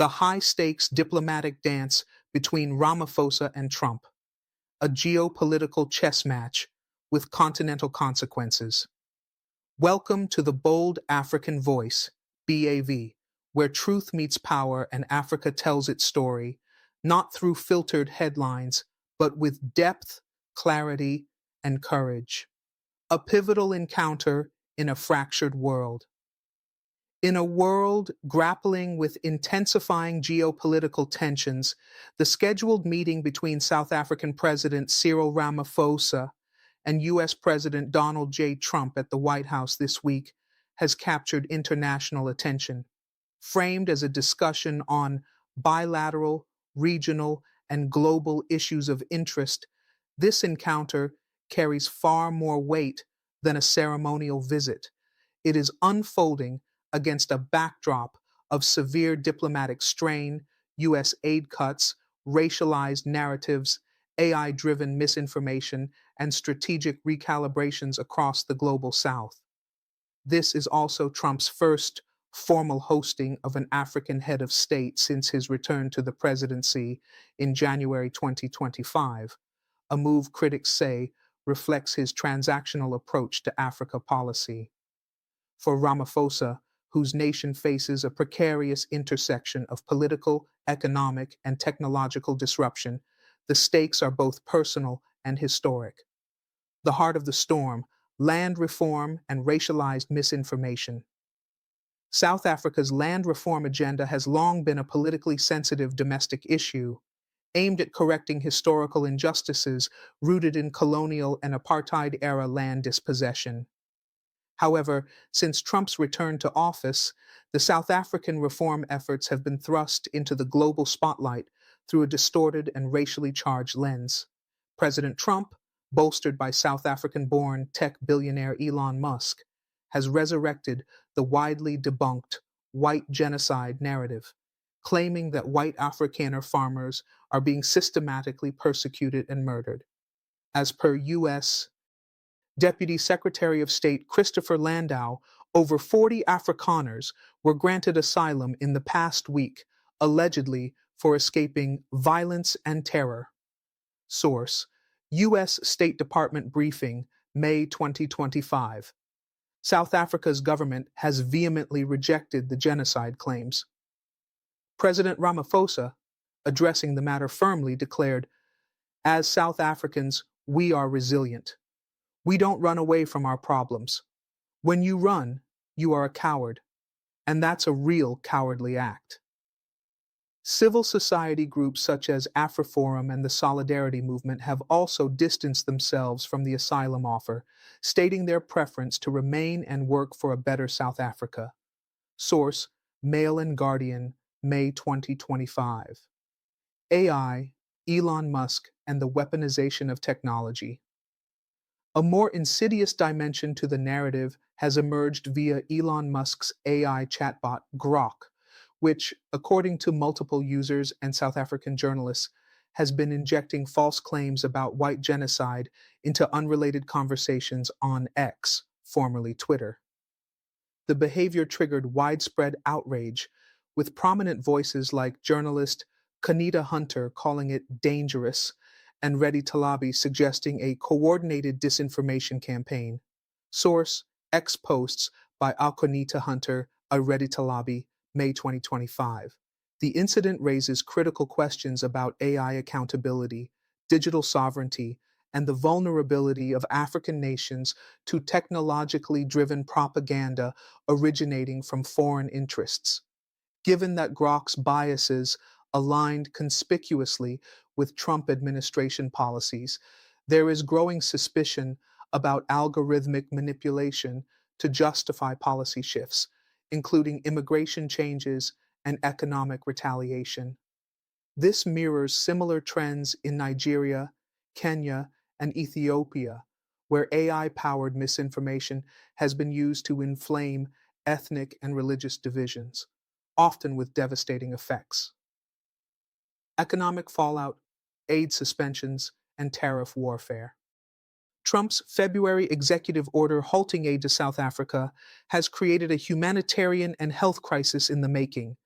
the high-stakes diplomatic dance between Ramaphosa and Trump, a geopolitical chess match with continental consequences. Welcome to the Bold African Voice, BAV, where truth meets power and Africa tells its story, not through filtered headlines, but with depth, clarity, and courage. A pivotal encounter in a fractured world. In a world grappling with intensifying geopolitical tensions, the scheduled meeting between South African President Cyril Ramaphosa and U.S. President Donald J. Trump at the White House this week has captured international attention. Framed as a discussion on bilateral, regional, and global issues of interest, this encounter carries far more weight than a ceremonial visit. It is unfolding against a backdrop of severe diplomatic strain, U.S. aid cuts, racialized narratives, AI-driven misinformation, and strategic recalibrations across the global South. This is also Trump's first formal hosting of an African head of state since his return to the presidency in January 2025, a move critics say reflects his transactional approach to Africa policy. For Ramaphosa, whose nation faces a precarious intersection of political, economic, and technological disruption, the stakes are both personal and historic. The heart of the storm, land reform and racialized misinformation. South Africa's land reform agenda has long been a politically sensitive domestic issue, aimed at correcting historical injustices rooted in colonial and apartheid-era land dispossession. However, since Trump's return to office, the South African reform efforts have been thrust into the global spotlight through a distorted and racially charged lens. President Trump, bolstered by South African-born tech billionaire Elon Musk, has resurrected the widely debunked white genocide narrative, claiming that white Afrikaner farmers are being systematically persecuted and murdered. As per U.S. Deputy Secretary of State Christopher Landau, over 40 Afrikaners were granted asylum in the past week, allegedly for escaping violence and terror. Source: U.S. State Department briefing, May 2025. South Africa's government has vehemently rejected the genocide claims. President Ramaphosa, addressing the matter firmly, declared, "As South Africans, we are resilient. We don't run away from our problems. When you run, you are a coward, and that's a real cowardly act." Civil society groups such as AfriForum and the Solidarity Movement have also distanced themselves from the asylum offer, stating their preference to remain and work for a better South Africa. Source: Mail and Guardian, May 2025. AI, Elon Musk, and the weaponization of technology. A more insidious dimension to the narrative has emerged via Elon Musk's AI chatbot, Grok, which, according to multiple users and South African journalists, has been injecting false claims about white genocide into unrelated conversations on X, formerly Twitter. The behavior triggered widespread outrage, with prominent voices like journalist Kanita Hunter calling it dangerous and Reddy Talabi suggesting a coordinated disinformation campaign. Source: X posts by Alkonita Hunter, Reddy Talabi, May 2025. The incident raises critical questions about AI accountability, digital sovereignty, and the vulnerability of African nations to technologically driven propaganda originating from foreign interests. Given that Grok's biases aligned conspicuously with Trump administration policies, there is growing suspicion about algorithmic manipulation to justify policy shifts, including immigration changes and economic retaliation. This mirrors similar trends in Nigeria, Kenya, and Ethiopia, where AI-powered misinformation has been used to inflame ethnic and religious divisions, often with devastating effects. Economic fallout, aid suspensions, and tariff warfare. Trump's February executive order halting aid to South Africa has created a humanitarian and health crisis in the making.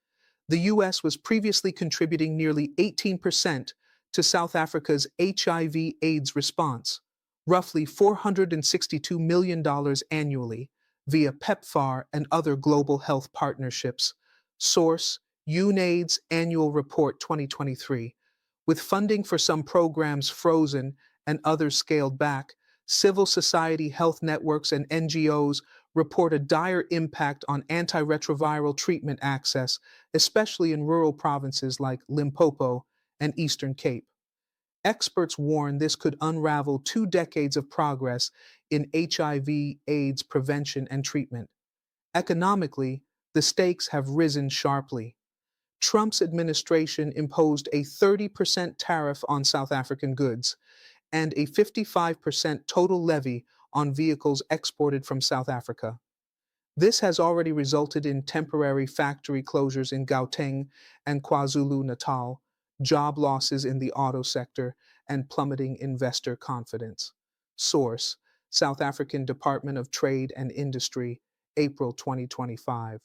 The US was previously contributing nearly 18% to South Africa's HIV/AIDS response, roughly $462 million annually, via PEPFAR and other global health partnerships. Source: UNAIDS Annual Report 2023. With funding for some programs frozen and others scaled back, civil society health networks and NGOs report a dire impact on antiretroviral treatment access, especially in rural provinces like Limpopo and Eastern Cape. Experts warn this could unravel 2 decades of progress in HIV/AIDS prevention and treatment. Economically, the stakes have risen sharply. Trump's administration imposed a 30% tariff on South African goods and a 55% total levy on vehicles exported from South Africa. This has already resulted in temporary factory closures in Gauteng and KwaZulu-Natal, job losses in the auto sector, and plummeting investor confidence. Source: South African Department of Trade and Industry, April 2025.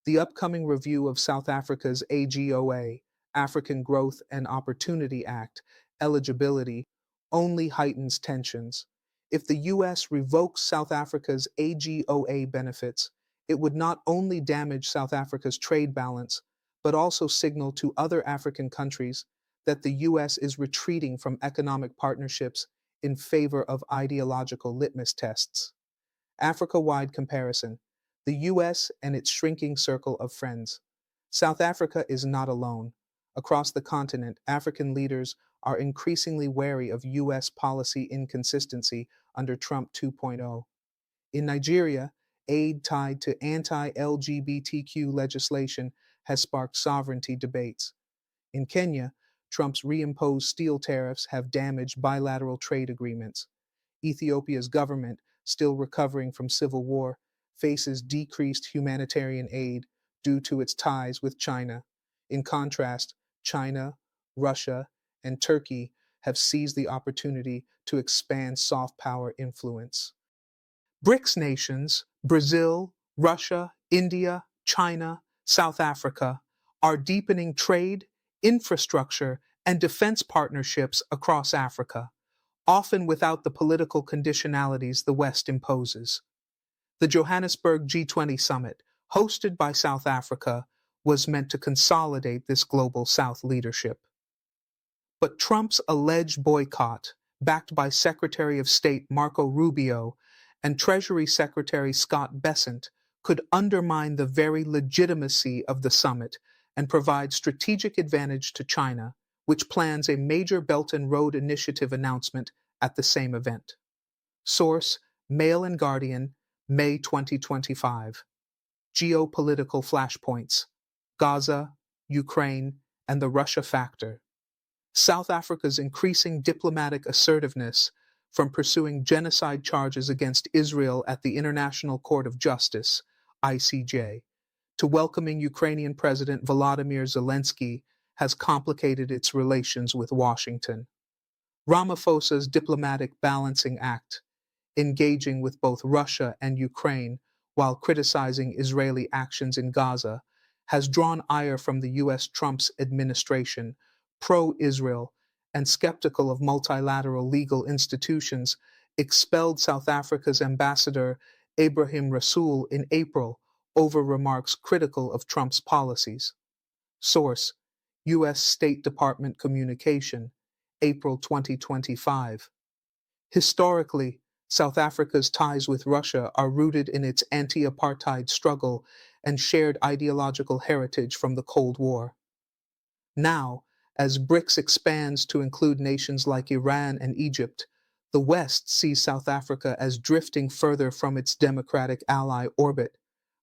The upcoming review of South Africa's AGOA, African Growth and Opportunity Act, eligibility only heightens tensions. If the US revokes South Africa's AGOA benefits, it would not only damage South Africa's trade balance, but also signal to other African countries that the US is retreating from economic partnerships in favor of ideological litmus tests. Africa-wide comparison: the US and its shrinking circle of friends. South Africa is not alone. Across the continent, African leaders are increasingly wary of US policy inconsistency under Trump 2.0. In Nigeria, aid tied to anti-LGBTQ legislation has sparked sovereignty debates. In Kenya, Trump's reimposed steel tariffs have damaged bilateral trade agreements. Ethiopia's government, still recovering from civil war, faces decreased humanitarian aid due to its ties with China. In contrast, China, Russia, and Turkey have seized the opportunity to expand soft power influence. BRICS nations, Brazil, Russia, India, China, South Africa, are deepening trade, infrastructure, and defense partnerships across Africa, often without the political conditionalities the West imposes. The Johannesburg G20 Summit, hosted by South Africa, was meant to consolidate this global South leadership. But Trump's alleged boycott, backed by Secretary of State Marco Rubio and Treasury Secretary Scott Bessent, could undermine the very legitimacy of the summit and provide strategic advantage to China, which plans a major Belt and Road Initiative announcement at the same event. Source: Mail and Guardian, May 2025. Geopolitical flashpoints: Gaza, Ukraine, and the Russia factor. South Africa's increasing diplomatic assertiveness, from pursuing genocide charges against Israel at the International Court of Justice, ICJ, to welcoming Ukrainian President Volodymyr Zelensky, has complicated its relations with Washington. Ramaphosa's diplomatic balancing act, engaging with both Russia and Ukraine while criticizing Israeli actions in Gaza, has drawn ire from the US Trump's administration, pro-Israel, and skeptical of multilateral legal institutions, expelled South Africa's ambassador Ebrahim Rasool in April over remarks critical of Trump's policies. Source: US State Department Communication, April 2025. Historically, South Africa's ties with Russia are rooted in its anti-apartheid struggle and shared ideological heritage from the Cold War. Now, as BRICS expands to include nations like Iran and Egypt, the West sees South Africa as drifting further from its democratic ally orbit,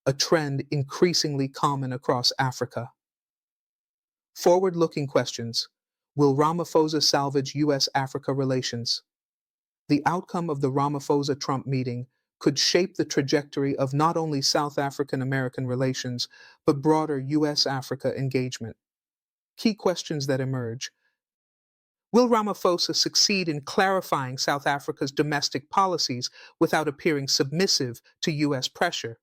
a trend increasingly common across Africa. Forward-looking questions: will Ramaphosa salvage US-Africa relations? The outcome of the Ramaphosa-Trump meeting could shape the trajectory of not only South African-American relations, but broader US-Africa engagement. Key questions that emerge: will Ramaphosa succeed in clarifying South Africa's domestic policies without appearing submissive to US pressure?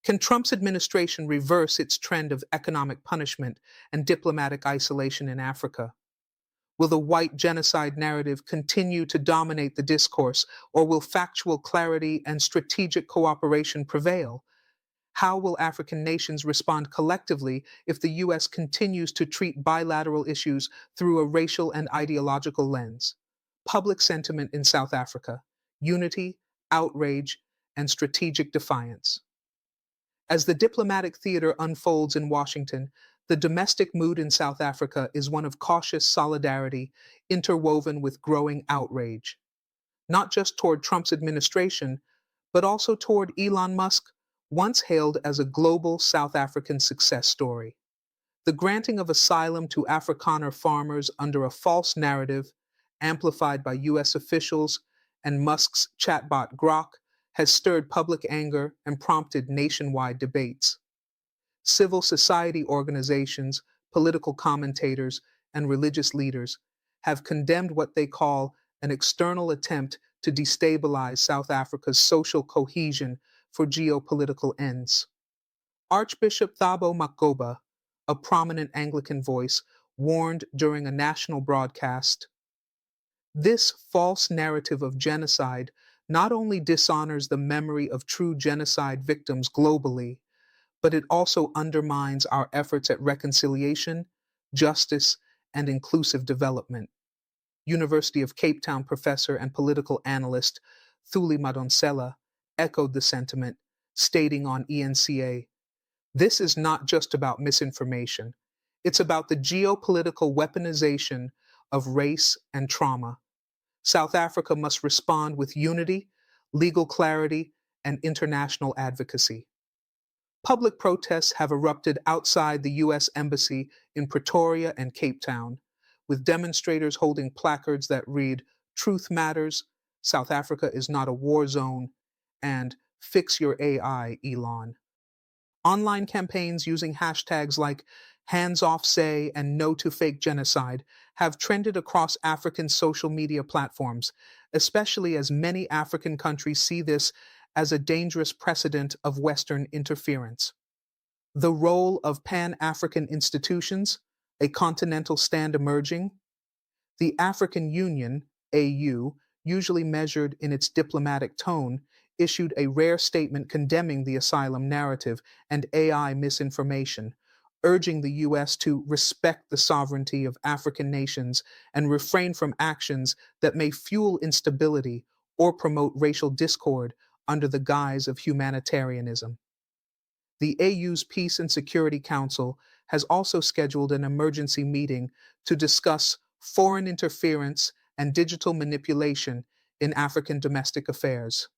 Can Trump's administration reverse its trend of economic punishment and diplomatic isolation in Africa? Will the white genocide narrative continue to dominate the discourse, or will factual clarity and strategic cooperation prevail? How will African nations respond collectively if the U.S. continues to treat bilateral issues through a racial and ideological lens? Public sentiment in South Africa: unity, outrage, and strategic defiance. As the diplomatic theater unfolds in Washington, the domestic mood in South Africa is one of cautious solidarity interwoven with growing outrage, not just toward Trump's administration, but also toward Elon Musk, once hailed as a global South African success story. The granting of asylum to Afrikaner farmers under a false narrative, amplified by U.S. officials and Musk's chatbot Grok, has stirred public anger and prompted nationwide debates. Civil society organizations, political commentators, and religious leaders have condemned what they call an external attempt to destabilize South Africa's social cohesion for geopolitical ends. Archbishop Thabo Makgoba, a prominent Anglican voice, warned during a national broadcast, "This false narrative of genocide not only dishonors the memory of true genocide victims globally, but it also undermines our efforts at reconciliation, justice, and inclusive development." University of Cape Town professor and political analyst Thuli Madonsela echoed the sentiment, stating on ENCA, "This is not just about misinformation. It's about the geopolitical weaponization of race and trauma. South Africa must respond with unity, legal clarity, and international advocacy." Public protests have erupted outside the U.S. Embassy in Pretoria and Cape Town, with demonstrators holding placards that read, "Truth Matters," "South Africa is not a war zone," and "Fix Your AI, Elon." Online campaigns using hashtags like Hands Off Say and No to Fake Genocide have trended across African social media platforms, especially as many African countries see this as a dangerous precedent of Western interference. The role of Pan-African institutions, a continental stand emerging. The African Union, AU, usually measured in its diplomatic tone, issued a rare statement condemning the asylum narrative and AI misinformation, urging the U.S. to respect the sovereignty of African nations and refrain from actions that may fuel instability or promote racial discord under the guise of humanitarianism. The AU's Peace and Security Council has also scheduled an emergency meeting to discuss foreign interference and digital manipulation in African domestic affairs.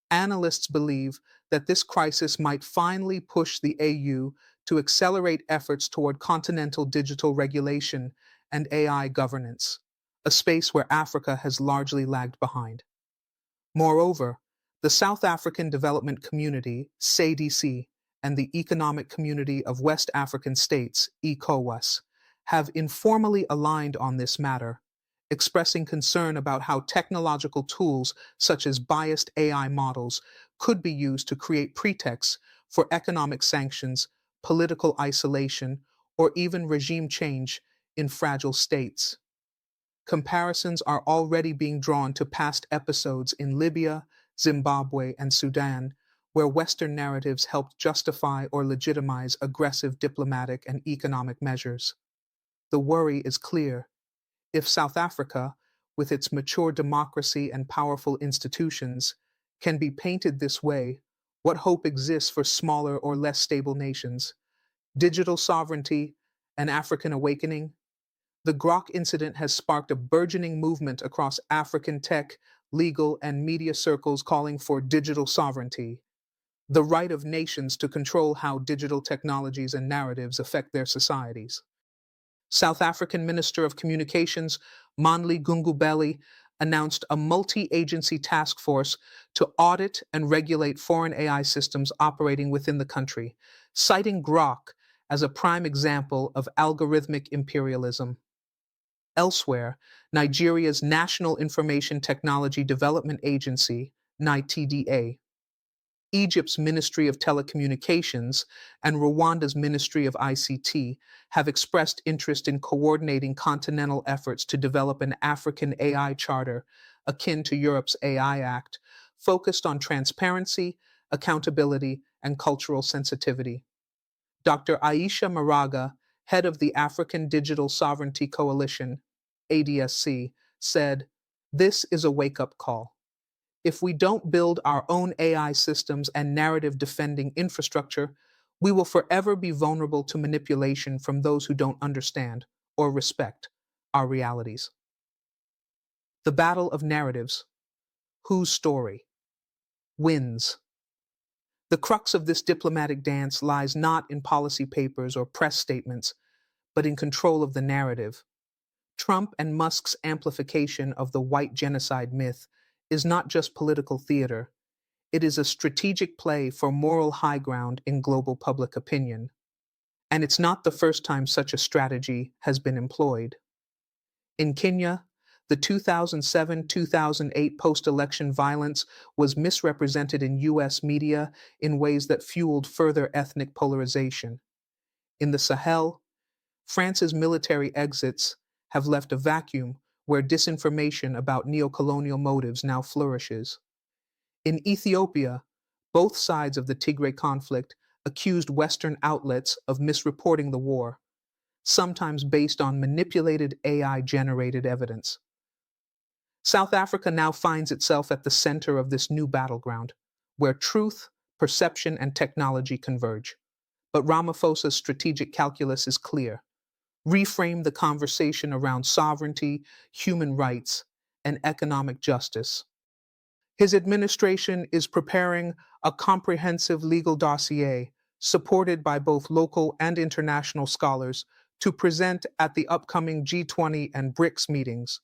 Analysts believe that this crisis might finally push the AU to accelerate efforts toward continental digital regulation and AI governance, a space where Africa has largely lagged behind. Moreover, the South African Development Community, SADC, and the Economic Community of West African States, ECOWAS, have informally aligned on this matter, expressing concern about how technological tools such as biased AI models could be used to create pretexts for economic sanctions, political isolation, or even regime change in fragile states. Comparisons are already being drawn to past episodes in Libya, Zimbabwe, and Sudan, where Western narratives helped justify or legitimize aggressive diplomatic and economic measures. The worry is clear. If South Africa, with its mature democracy and powerful institutions, can be painted this way, what hope exists for smaller or less stable nations? Digital sovereignty, an African awakening? The Grok incident has sparked a burgeoning movement across African tech, legal, and media circles calling for digital sovereignty, the right of nations to control how digital technologies and narratives affect their societies. South African Minister of Communications Manli Gungubeli announced a multi-agency task force to audit and regulate foreign AI systems operating within the country, citing Grok as a prime example of algorithmic imperialism. Elsewhere, Nigeria's National Information Technology Development Agency, NITDA, Egypt's Ministry of Telecommunications and Rwanda's Ministry of ICT have expressed interest in coordinating continental efforts to develop an African AI charter akin to Europe's AI Act, focused on transparency, accountability, and cultural sensitivity. Dr. Aisha Maraga, head of the African Digital Sovereignty Coalition, ADSC, said, "This is a wake up call. If we don't build our own AI systems and narrative defending infrastructure, we will forever be vulnerable to manipulation from those who don't understand or respect our realities." The battle of narratives. Whose story wins? The crux of this diplomatic dance lies not in policy papers or press statements, but in control of the narrative. Trump and Musk's amplification of the white genocide myth is not just political theater, it is a strategic play for moral high ground in global public opinion. And it's not the first time such a strategy has been employed. In Kenya, the 2007 2008 post election violence was misrepresented in US media in ways that fueled further ethnic polarization. In the Sahel, France's military exits have left a vacuum where disinformation about neocolonial motives now flourishes. In Ethiopia, both sides of the Tigray conflict accused Western outlets of misreporting the war, sometimes based on manipulated AI generated evidence. South Africa now finds itself at the center of this new battleground, where truth, perception, and technology converge. But Ramaphosa's strategic calculus is clear: reframe the conversation around sovereignty, human rights, and economic justice. His administration is preparing a comprehensive legal dossier supported by both local and international scholars to present at the upcoming G20 and BRICS meetings,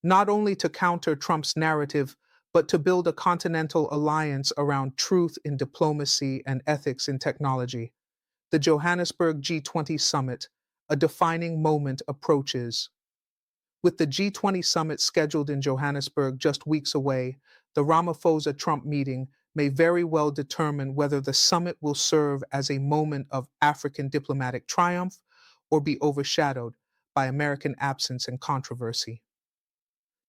not only to counter Trump's narrative, but to build a continental alliance around truth in diplomacy and ethics in technology. The Johannesburg G20 Summit, a defining moment, approaches. With the G20 Summit scheduled in Johannesburg just weeks away, the Ramaphosa Trump meeting may very well determine whether the summit will serve as a moment of African diplomatic triumph or be overshadowed by American absence and controversy.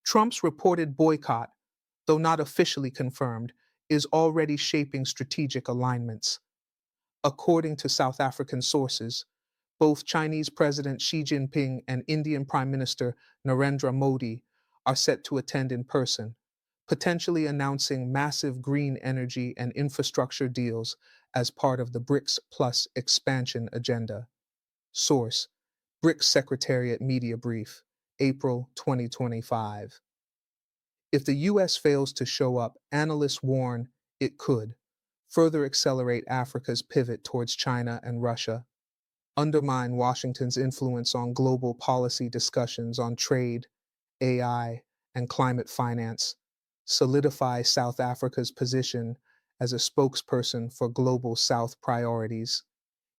Trump's reported boycott, though not officially confirmed, is already shaping strategic alignments. According to South African sources, both Chinese President Xi Jinping and Indian Prime Minister Narendra Modi are set to attend in person, potentially announcing massive green energy and infrastructure deals as part of the BRICS Plus expansion agenda. Source: BRICS Secretariat Media Brief, April 2025. If the U.S. fails to show up, analysts warn it could further accelerate Africa's pivot towards China and Russia, undermine Washington's influence on global policy discussions on trade, AI, and climate finance, solidify South Africa's position as a spokesperson for Global South priorities.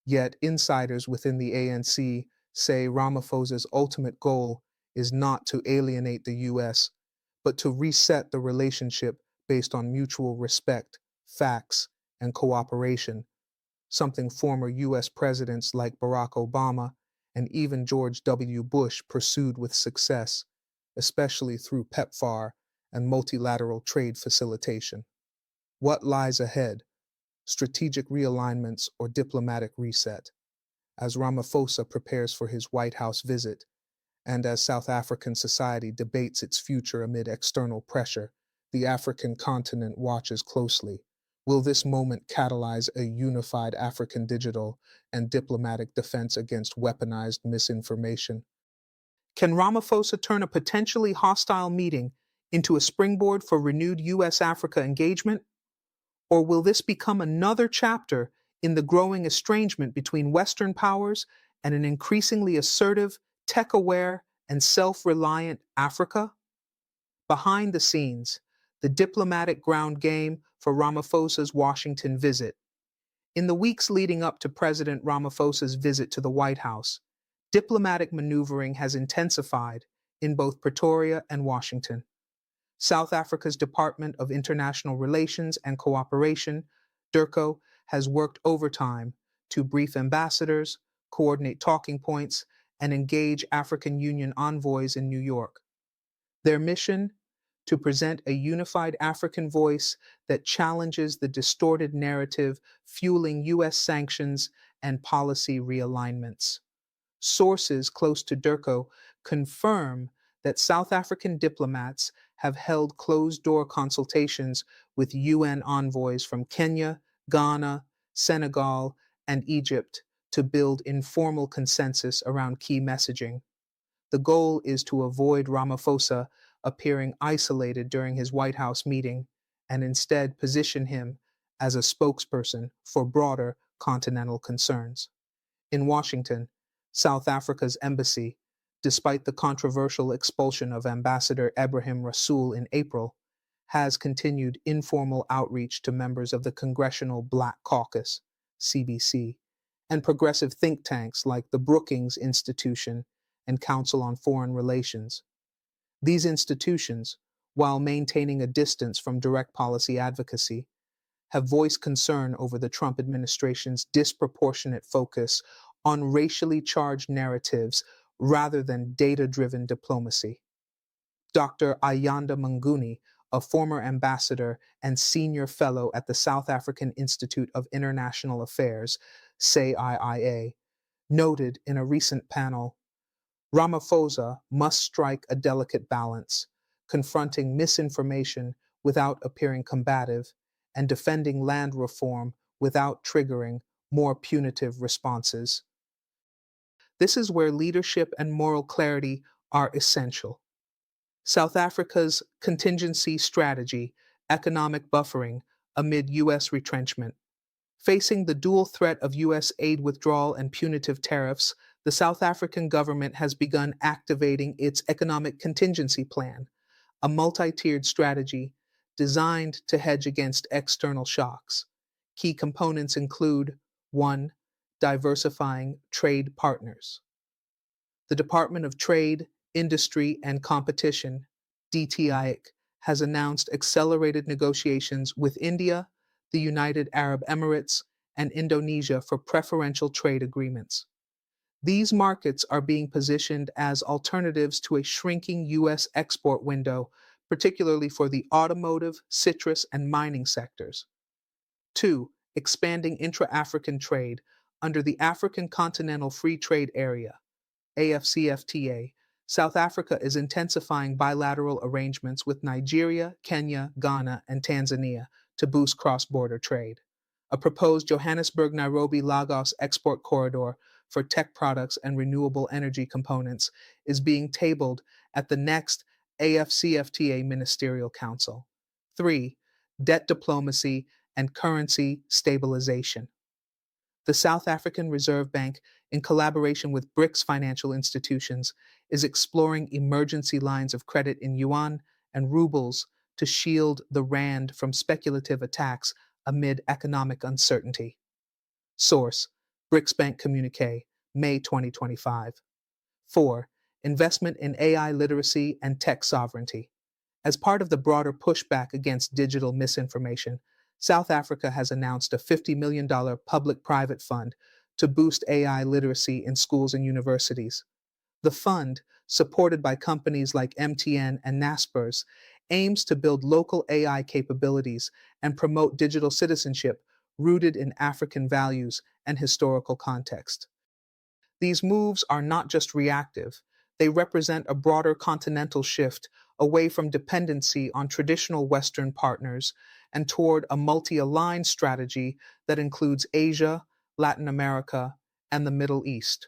Yet insiders within the ANC say Ramaphosa's ultimate goal is not to alienate the US, but to reset the relationship based on mutual respect, facts, and cooperation, something former US presidents like Barack Obama and even George W. Bush pursued with success, especially through PEPFAR and multilateral trade facilitation. What lies ahead? Strategic realignments or diplomatic reset? As Ramaphosa prepares for his White House visit, and as South African society debates its future amid external pressure, the African continent watches closely. Will this moment catalyze a unified African digital and diplomatic defense against weaponized misinformation? Can Ramaphosa turn a potentially hostile meeting into a springboard for renewed US Africa engagement? Or will this become another chapter in the growing estrangement between Western powers and an increasingly assertive, tech aware, and self reliant Africa? Behind the scenes, the diplomatic ground game for Ramaphosa's Washington visit. In the weeks leading up to President Ramaphosa's visit to the White House, diplomatic maneuvering has intensified in both Pretoria and Washington. South Africa's Department of International Relations and Cooperation Durko has worked overtime to brief ambassadors, coordinate talking points, and engage African Union envoys in New York. Their mission? To present a unified African voice that challenges the distorted narrative fueling U.S. sanctions and policy realignments. Sources close to Durko confirm that South African diplomats have held closed door consultations with UN envoys from Kenya, Ghana, Senegal, and Egypt to build informal consensus around key messaging. The goal is to avoid Ramaphosa appearing isolated during his White House meeting and instead position him as a spokesperson for broader continental concerns. In Washington, South Africa's embassy, despite the controversial expulsion of Ambassador Ebrahim Rasool in April, has continued informal outreach to members of the Congressional Black Caucus, CBC, and progressive think tanks like the Brookings Institution and Council on Foreign Relations. These institutions, while maintaining a distance from direct policy advocacy, have voiced concern over the Trump administration's disproportionate focus on racially charged narratives rather than data-driven diplomacy. Dr. Ayanda Manguni, a former ambassador and senior fellow at the South African Institute of International Affairs, SAIIA, noted in a recent panel, Ramaphosa must strike a delicate balance, confronting misinformation without appearing combative and defending land reform without triggering more punitive responses. This is where leadership and moral clarity are essential. South Africa's contingency strategy, economic buffering amid U.S. retrenchment. Facing the dual threat of U.S. aid withdrawal and punitive tariffs, the South African government has begun activating its economic contingency plan, a multi-tiered strategy designed to hedge against external shocks. Key components include 1. Diversifying trade partners. The Department of Trade, Industry, and Competition, DTIC, has announced accelerated negotiations with India, the United Arab Emirates, and Indonesia for preferential trade agreements. These markets are being positioned as alternatives to a shrinking U.S. export window, particularly for the automotive, citrus, and mining sectors. 2. Expanding intra-African trade under the African Continental Free Trade Area, AFCFTA. South Africa is intensifying bilateral arrangements with Nigeria, Kenya, Ghana, and Tanzania to boost cross-border trade. A proposed Johannesburg-Nairobi-Lagos export corridor for tech products and renewable energy components is being tabled at the next AFCFTA Ministerial Council. 3. Debt diplomacy and currency stabilization. The South African Reserve Bank, in collaboration with BRICS financial institutions, is exploring emergency lines of credit in yuan and rubles to shield the rand from speculative attacks amid economic uncertainty. Source: BRICS Bank Communique, May 2025. 4. Investment in AI literacy and tech sovereignty. As part of the broader pushback against digital misinformation, South Africa has announced a $50 million public-private fund to boost AI literacy in schools and universities. The fund, supported by companies like MTN and Naspers, aims to build local AI capabilities and promote digital citizenship rooted in African values and historical context. These moves are not just reactive, they represent a broader continental shift away from dependency on traditional Western partners and toward a multi-aligned strategy that includes Asia, Latin America, and the Middle East.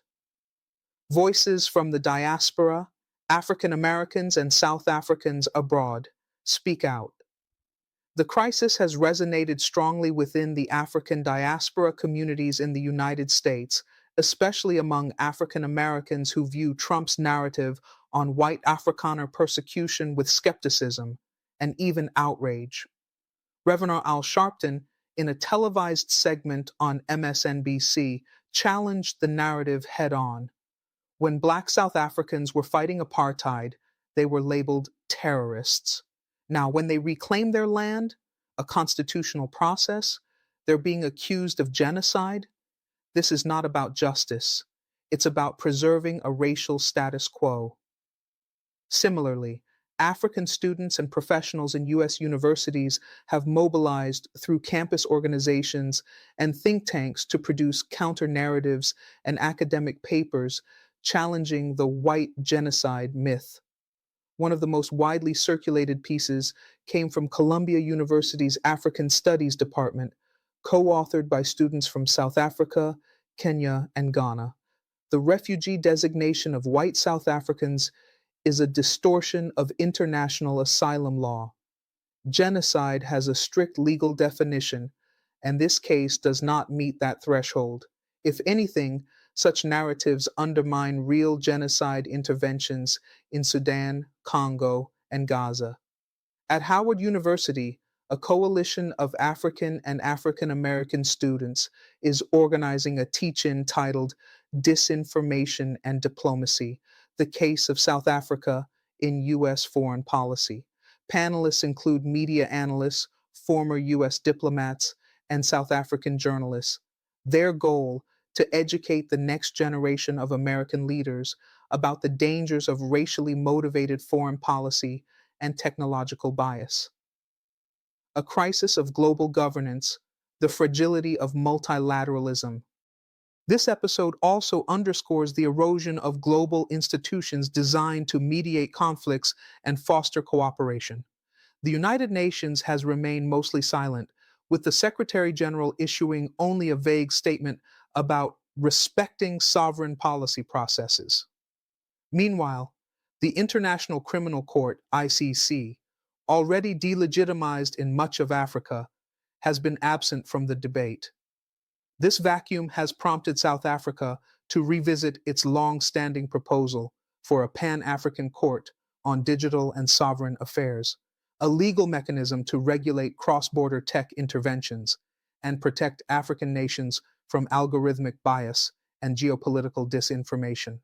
Voices from the diaspora, African Americans and South Africans abroad, speak out. The crisis has resonated strongly within the African diaspora communities in the United States, especially among African Americans who view Trump's narrative on white Afrikaner persecution with skepticism and even outrage. Reverend Al Sharpton, in a televised segment on MSNBC, challenged the narrative head-on. When Black South Africans were fighting apartheid, they were labeled terrorists. Now, when they reclaimed their land, a constitutional process, They're being accused of genocide. This is not about justice. It's about preserving a racial status quo. Similarly, African students and professionals in U.S. universities have mobilized through campus organizations and think tanks to produce counter narratives and academic papers challenging the white genocide myth. One of the most widely circulated pieces came from Columbia University's African Studies Department, co authored by students from South Africa, Kenya, and Ghana. The refugee designation of white South Africans is a distortion of international asylum law. Genocide has a strict legal definition, and this case does not meet that threshold. If anything, such narratives undermine real genocide interventions in Sudan, Congo, and Gaza. At Howard University, a coalition of African and African American students is organizing a teach-in titled Disinformation and Diplomacy: The Case of South Africa in U.S. Foreign Policy. Panelists include media analysts, former U.S. diplomats, and South African journalists. Their goal: to educate the next generation of American leaders about the dangers of racially motivated foreign policy and technological bias. A crisis of global governance, the fragility of multilateralism. This episode also underscores the erosion of global institutions designed to mediate conflicts and foster cooperation. The United Nations has remained mostly silent, with the Secretary General issuing only a vague statement about respecting sovereign policy processes. Meanwhile, the International Criminal Court, ICC, already delegitimized in much of Africa, has been absent from the debate. This vacuum has prompted South Africa to revisit its long-standing proposal for a Pan-African court on digital and sovereign affairs, a legal mechanism to regulate cross-border tech interventions and protect African nations from algorithmic bias and geopolitical disinformation.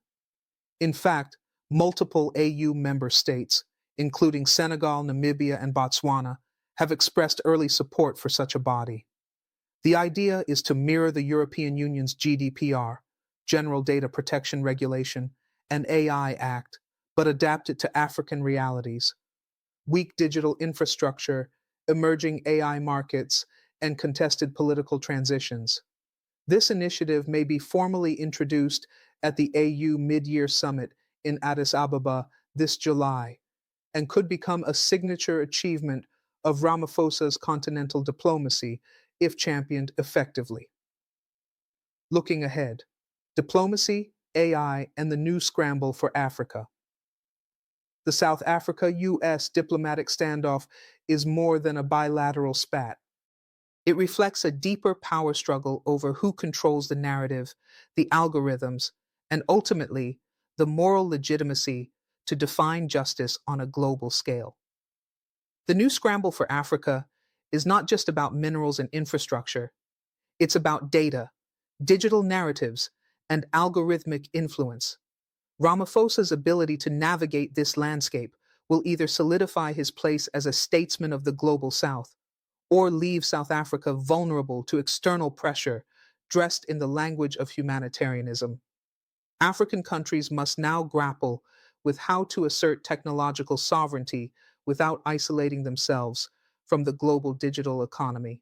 In fact, multiple AU member states, including Senegal, Namibia, and Botswana, have expressed early support for such a body. The idea is to mirror the European Union's GDPR, General Data Protection Regulation, and AI Act, but adapt it to African realities: weak digital infrastructure, emerging AI markets, and contested political transitions. This initiative may be formally introduced at the AU Mid-Year Summit in Addis Ababa this July, and could become a signature achievement of Ramaphosa's continental diplomacy if championed effectively. Looking ahead, diplomacy, AI, and the new scramble for Africa. The South Africa-US diplomatic standoff is more than a bilateral spat. It reflects a deeper power struggle over who controls the narrative, the algorithms, and ultimately, the moral legitimacy to define justice on a global scale. The new scramble for Africa is not just about minerals and infrastructure. It's about data, digital narratives, and algorithmic influence. Ramaphosa's ability to navigate this landscape will either solidify his place as a statesman of the global South or leave South Africa vulnerable to external pressure dressed in the language of humanitarianism. African countries must now grapple with how to assert technological sovereignty without isolating themselves from the global digital economy.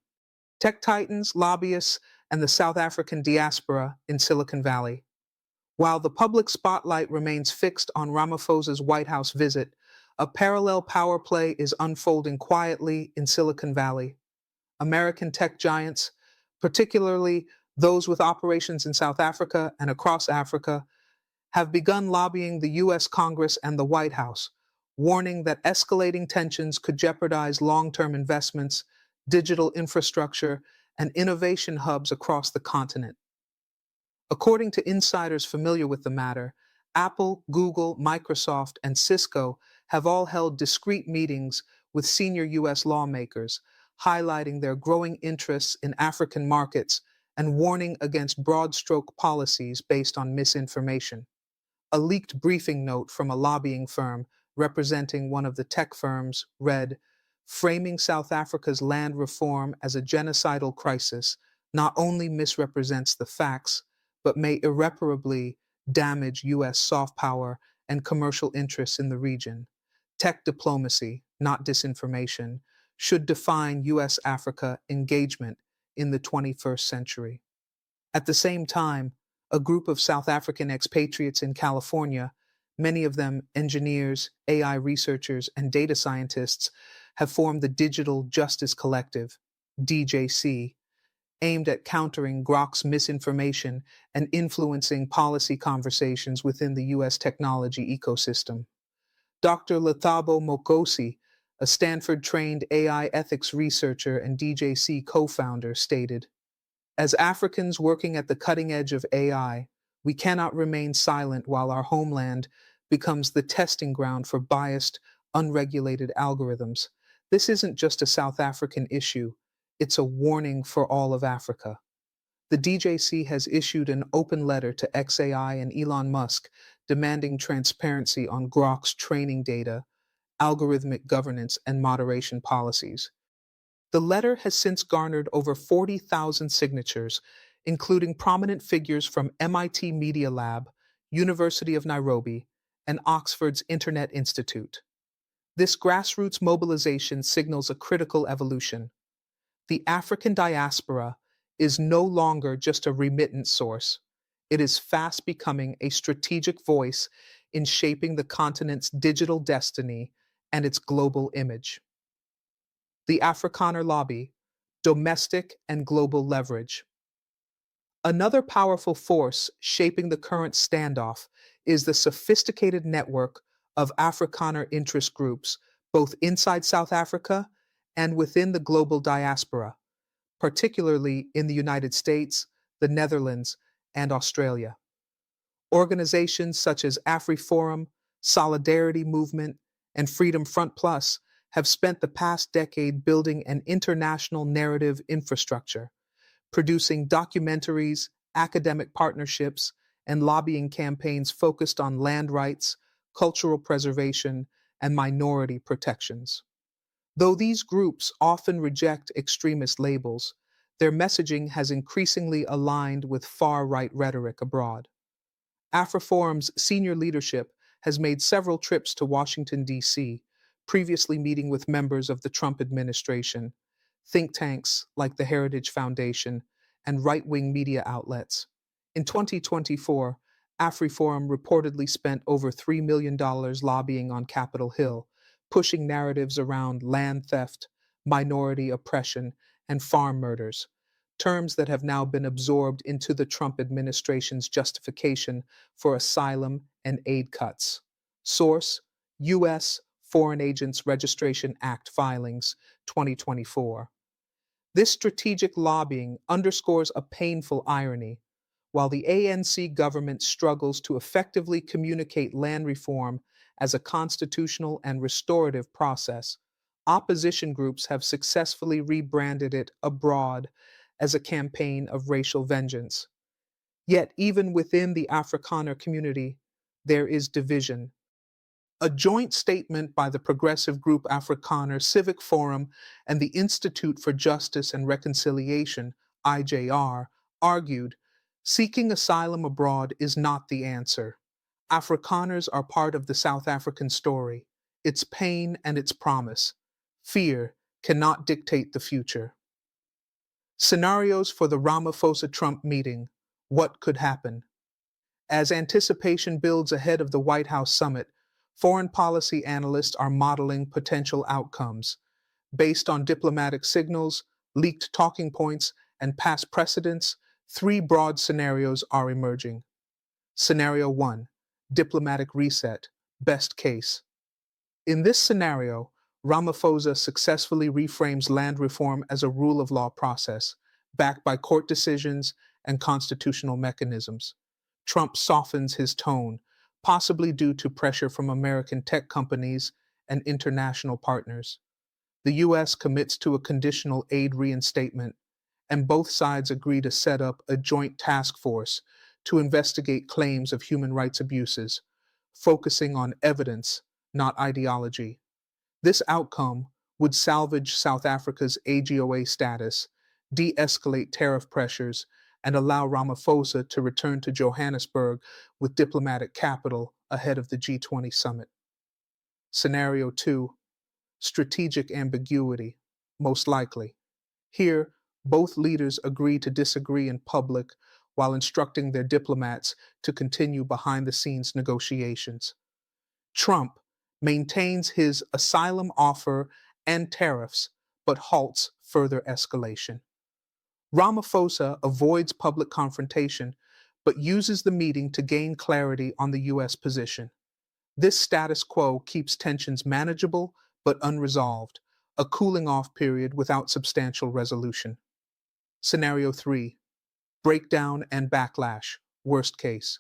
Tech titans, lobbyists, and the South African diaspora in Silicon Valley. While the public spotlight remains fixed on Ramaphosa's White House visit, a parallel power play is unfolding quietly in Silicon Valley. American tech giants, particularly those with operations in South Africa and across Africa, have begun lobbying the U.S. Congress and the White House, warning that escalating tensions could jeopardize long-term investments, digital infrastructure, and innovation hubs across the continent. According to insiders familiar with the matter, Apple, Google, Microsoft, and Cisco have all held discrete meetings with senior U.S. lawmakers, highlighting their growing interests in African markets and warning against broad-stroke policies based on misinformation. A leaked briefing note from a lobbying firm representing one of the tech firms read, framing South Africa's land reform as a genocidal crisis not only misrepresents the facts, but may irreparably damage U.S. soft power and commercial interests in the region. Tech diplomacy, not disinformation, should define U.S. Africa engagement in the 21st century. At the same time, a group of South African expatriates in California, many of them engineers, AI researchers, and data scientists, have formed the Digital Justice Collective, DJC, aimed at countering Grok's misinformation and influencing policy conversations within the U.S. technology ecosystem. Dr. Lethabo Mokosi, a Stanford trained AI ethics researcher and DJC co founder, stated, as Africans working at the cutting edge of AI, we cannot remain silent while our homeland becomes the testing ground for biased, unregulated algorithms. This isn't just a South African issue, it's a warning for all of Africa. The DJC has issued an open letter to XAI and Elon Musk demanding transparency on Grok's training data, algorithmic governance, and moderation policies. The letter has since garnered over 40,000 signatures, including prominent figures from MIT Media Lab, University of Nairobi, and Oxford's Internet Institute. This grassroots mobilization signals a critical evolution. The African diaspora is no longer just a remittance source. It is fast becoming a strategic voice in shaping the continent's digital destiny and its global image. The Afrikaner lobby, domestic and global leverage. Another powerful force shaping the current standoff is the sophisticated network of Afrikaner interest groups, both inside South Africa and within the global diaspora, particularly in the United States, the Netherlands, and Australia. Organizations such as AfriForum, Solidarity Movement, and Freedom Front Plus have spent the past decade building an international narrative infrastructure, producing documentaries, academic partnerships, and lobbying campaigns focused on land rights, cultural preservation, and minority protections. Though these groups often reject extremist labels, their messaging has increasingly aligned with far-right rhetoric abroad. AfriForum's senior leadership has made several trips to Washington, D.C., previously meeting with members of the Trump administration, think tanks like the Heritage Foundation, and right-wing media outlets. In 2024, AfriForum reportedly spent over $3 million lobbying on Capitol Hill, pushing narratives around land theft, minority oppression, and farm murders, terms that have now been absorbed into the Trump administration's justification for asylum and aid cuts. Source: U.S. Foreign Agents Registration Act filings, 2024. This strategic lobbying underscores a painful irony. While the ANC government struggles to effectively communicate land reform as a constitutional and restorative process, opposition groups have successfully rebranded it abroad as a campaign of racial vengeance. Yet, even within the Afrikaner community, there is division. A joint statement by the progressive group Afrikaner Civic Forum and the Institute for Justice and Reconciliation, IJR, argued, seeking asylum abroad is not the answer. Afrikaners are part of the South African story, its pain and its promise. Fear cannot dictate the future. Scenarios for the Ramaphosa-Trump meeting. What could happen? As anticipation builds ahead of the White House summit, foreign policy analysts are modeling potential outcomes. Based on diplomatic signals, leaked talking points, and past precedents, three broad scenarios are emerging. Scenario 1, diplomatic reset, best case. In this scenario, Ramaphosa successfully reframes land reform as a rule of law process, backed by court decisions and constitutional mechanisms. Trump softens his tone, possibly due to pressure from American tech companies and international partners. The U.S. commits to a conditional aid reinstatement, and both sides agree to set up a joint task force to investigate claims of human rights abuses, focusing on evidence, not ideology. This outcome, would salvage South Africa's AGOA status, de-escalate tariff pressures, and allow Ramaphosa to return to Johannesburg with diplomatic capital ahead of the G20 Summit. Scenario 2. Strategic ambiguity, most likely. Here, both leaders agree to disagree in public while instructing their diplomats to continue behind the scenes negotiations. Trump maintains his asylum offer and tariffs, but halts further escalation. Ramaphosa avoids public confrontation, but uses the meeting to gain clarity on the U.S. position. This status quo keeps tensions manageable but unresolved, a cooling off period without substantial resolution. Scenario 3. Breakdown and backlash, worst case.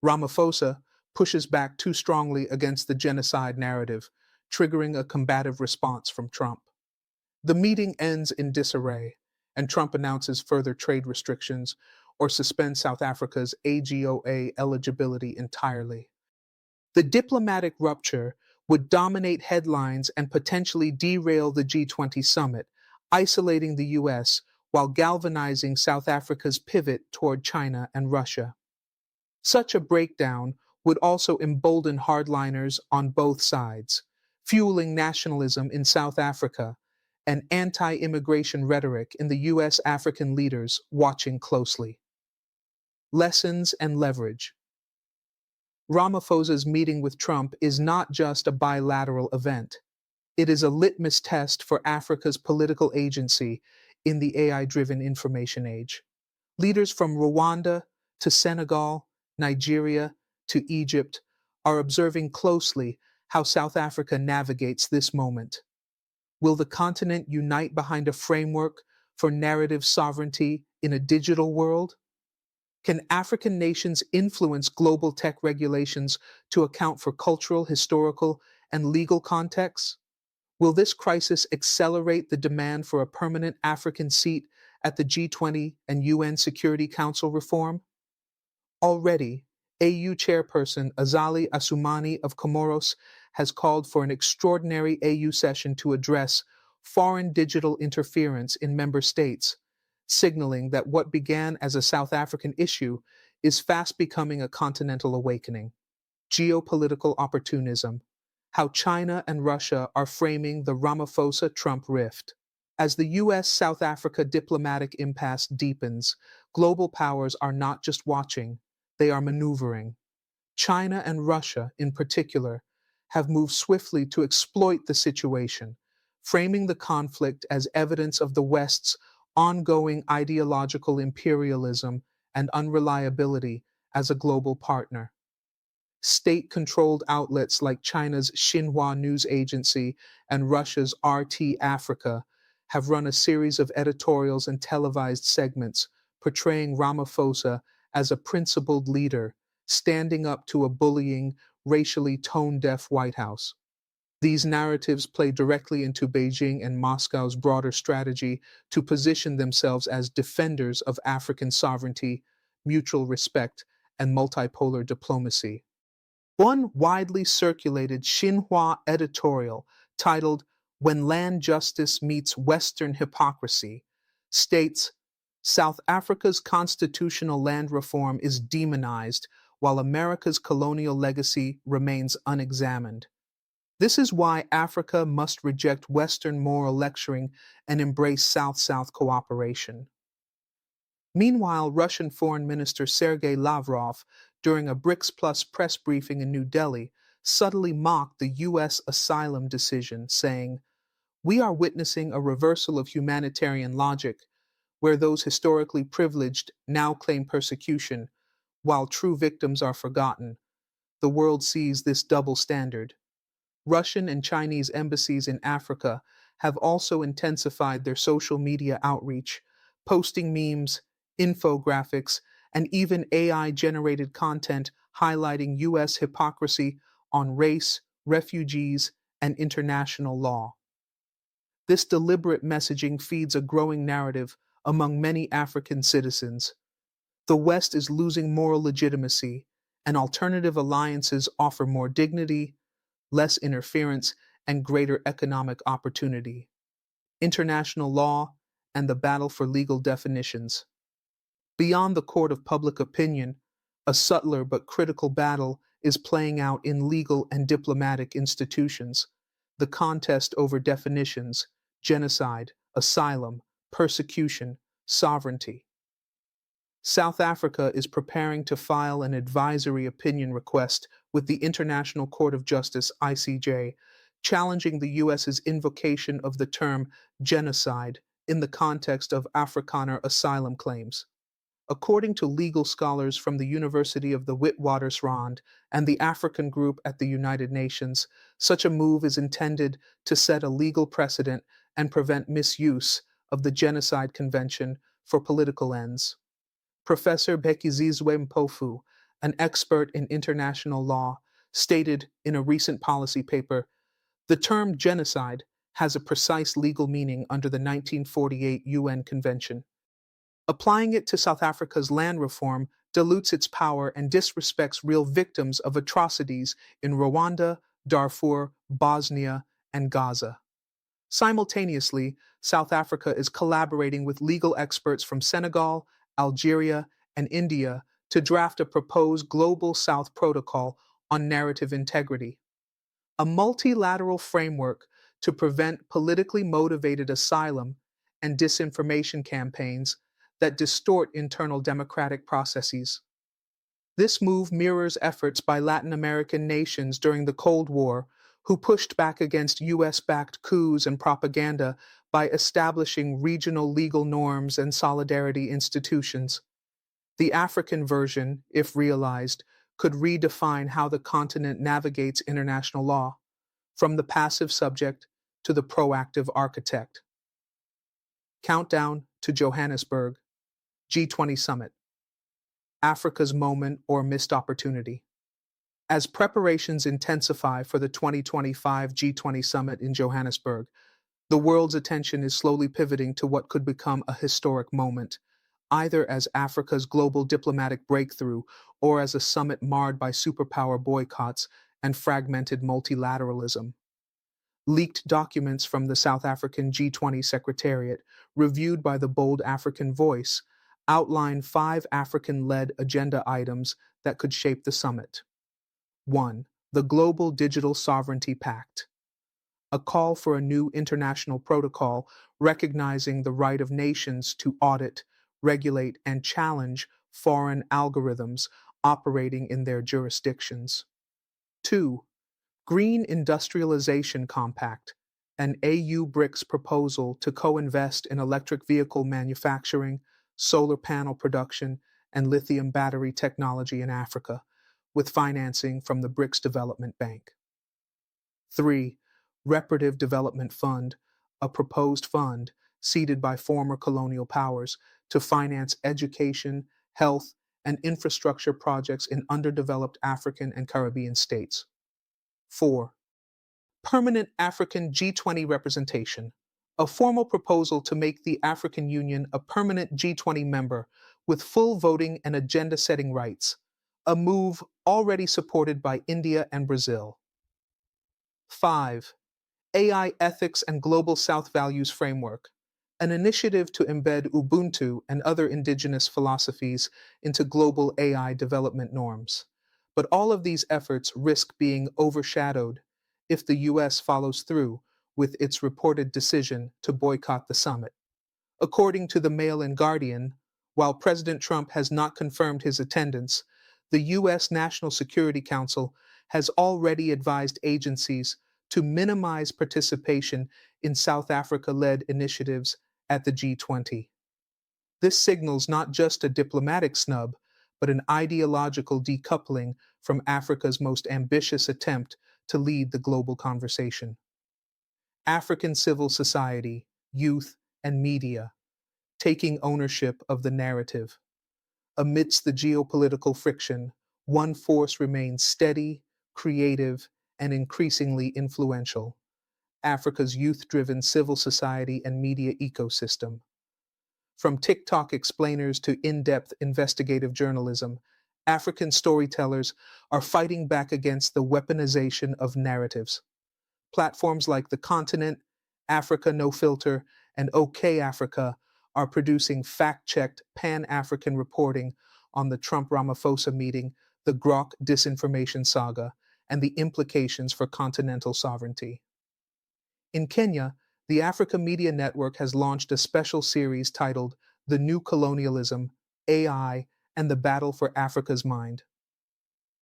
Ramaphosa pushes back too strongly against the genocide narrative, triggering a combative response from Trump. The meeting ends in disarray, and Trump announces further trade restrictions or suspends South Africa's AGOA eligibility entirely. The diplomatic rupture would dominate headlines and potentially derail the G20 summit, isolating the US while galvanizing South Africa's pivot toward China and Russia. Such a breakdown would also embolden hardliners on both sides, fueling nationalism in South Africa and anti-immigration rhetoric in the US African leaders watching closely. Lessons and leverage. Ramaphosa's meeting with Trump is not just a bilateral event. It is a litmus test for Africa's political agency in the AI-driven information age. Leaders from Rwanda to Senegal, Nigeria to Egypt are observing closely how South Africa navigates this moment. Will the continent unite behind a framework for narrative sovereignty in a digital world? Can African nations influence global tech regulations to account for cultural, historical, and legal contexts? Will this crisis accelerate the demand for a permanent African seat at the G20 and UN Security Council reform? Already, AU chairperson Azali Assoumani of Comoros has called for an extraordinary AU session to address foreign digital interference in member states, signaling that what began as a South African issue is fast becoming a continental awakening. Geopolitical opportunism. How China and Russia are framing the Ramaphosa-Trump rift. As the US-South Africa diplomatic impasse deepens, global powers are not just watching, they are maneuvering. China and Russia, in particular, have moved swiftly to exploit the situation, framing the conflict as evidence of the West's ongoing ideological imperialism and unreliability as a global partner. State-controlled outlets like China's Xinhua news agency and Russia's RT Africa have run a series of editorials and televised segments portraying Ramaphosa as a principled leader, standing up to a bullying, racially tone-deaf White House. These narratives play directly into Beijing and Moscow's broader strategy to position themselves as defenders of African sovereignty, mutual respect, and multipolar diplomacy. One widely circulated Xinhua editorial titled "When Land Justice Meets Western Hypocrisy" states, South Africa's constitutional land reform is demonized while America's colonial legacy remains unexamined. This is why Africa must reject Western moral lecturing and embrace South-South cooperation. Meanwhile, Russian Foreign Minister Sergei Lavrov, during a BRICS Plus press briefing in New Delhi, subtly mocked the U.S. asylum decision, saying, "We are witnessing a reversal of humanitarian logic, where those historically privileged now claim persecution, while true victims are forgotten. The world sees this double standard." Russian and Chinese embassies in Africa have also intensified their social media outreach, posting memes, infographics, and even AI-generated content highlighting U.S. hypocrisy on race, refugees, and international law. This deliberate messaging feeds a growing narrative among many African citizens. The West is losing moral legitimacy, and alternative alliances offer more dignity, less interference, and greater economic opportunity. International law and the battle for legal definitions. Beyond the court of public opinion, a subtler but critical battle is playing out in legal and diplomatic institutions. The contest over definitions, genocide, asylum, persecution, sovereignty. South Africa is preparing to file an advisory opinion request with the International Court of Justice, ICJ, challenging the U.S.'s invocation of the term genocide in the context of Afrikaner asylum claims. According to legal scholars from the University of the Witwatersrand and the African Group at the United Nations, such a move is intended to set a legal precedent and prevent misuse of the Genocide Convention for political ends. Professor Bekizizwe Mpofu, an expert in international law, stated in a recent policy paper, the term genocide has a precise legal meaning under the 1948 UN Convention. Applying it to South Africa's land reform dilutes its power and disrespects real victims of atrocities in Rwanda, Darfur, Bosnia, and Gaza. Simultaneously, South Africa is collaborating with legal experts from Senegal, Algeria, and India to draft a proposed Global South Protocol on narrative integrity, a multilateral framework to prevent politically motivated asylum and disinformation campaigns that distort internal democratic processes. This move mirrors efforts by Latin American nations during the Cold War who pushed back against US-backed coups and propaganda by establishing regional legal norms and solidarity institutions. The African version, if realized, could redefine how the continent navigates international law, from the passive subject to the proactive architect. Countdown to Johannesburg, G20 Summit, Africa's moment or missed opportunity. As preparations intensify for the 2025 G20 Summit in Johannesburg, the world's attention is slowly pivoting to what could become a historic moment, either as Africa's global diplomatic breakthrough or as a summit marred by superpower boycotts and fragmented multilateralism. Leaked documents from the South African G20 Secretariat, reviewed by the Bold African Voice, outline 5 African-led agenda items that could shape the summit. 1. The Global Digital Sovereignty Pact, a call for a new international protocol recognizing the right of nations to audit, regulate, and challenge foreign algorithms operating in their jurisdictions. 2. Green Industrialization Compact, an AU BRICS proposal to co-invest in electric vehicle manufacturing, solar panel production, and lithium battery technology in Africa, with financing from the BRICS Development Bank. 3. Reparative Development Fund, a proposed fund seeded by former colonial powers to finance education, health, and infrastructure projects in underdeveloped African and Caribbean states. 4. Permanent African G20 representation, a formal proposal to make the African Union a permanent G20 member with full voting and agenda-setting rights, a move already supported by India and Brazil. 5. AI Ethics and Global South Values Framework, an initiative to embed Ubuntu and other indigenous philosophies into global AI development norms. But all of these efforts risk being overshadowed if the US follows through with its reported decision to boycott the summit. According to the Mail and Guardian, while President Trump has not confirmed his attendance, the U.S. National Security Council has already advised agencies to minimize participation in South Africa-led initiatives at the G20. This signals not just a diplomatic snub, but an ideological decoupling from Africa's most ambitious attempt to lead the global conversation. African civil society, youth, and media taking ownership of the narrative. Amidst the geopolitical friction, one force remains steady, creative, and increasingly influential: Africa's youth-driven civil society and media ecosystem. From TikTok explainers to in-depth investigative journalism, African storytellers are fighting back against the weaponization of narratives. Platforms like The Continent, Africa No Filter, and OK Africa are producing fact-checked Pan-African reporting on the Trump-Ramaphosa meeting, the Grok disinformation saga, and the implications for continental sovereignty. In Kenya, the Africa Media Network has launched a special series titled The New Colonialism, AI, and the Battle for Africa's Mind.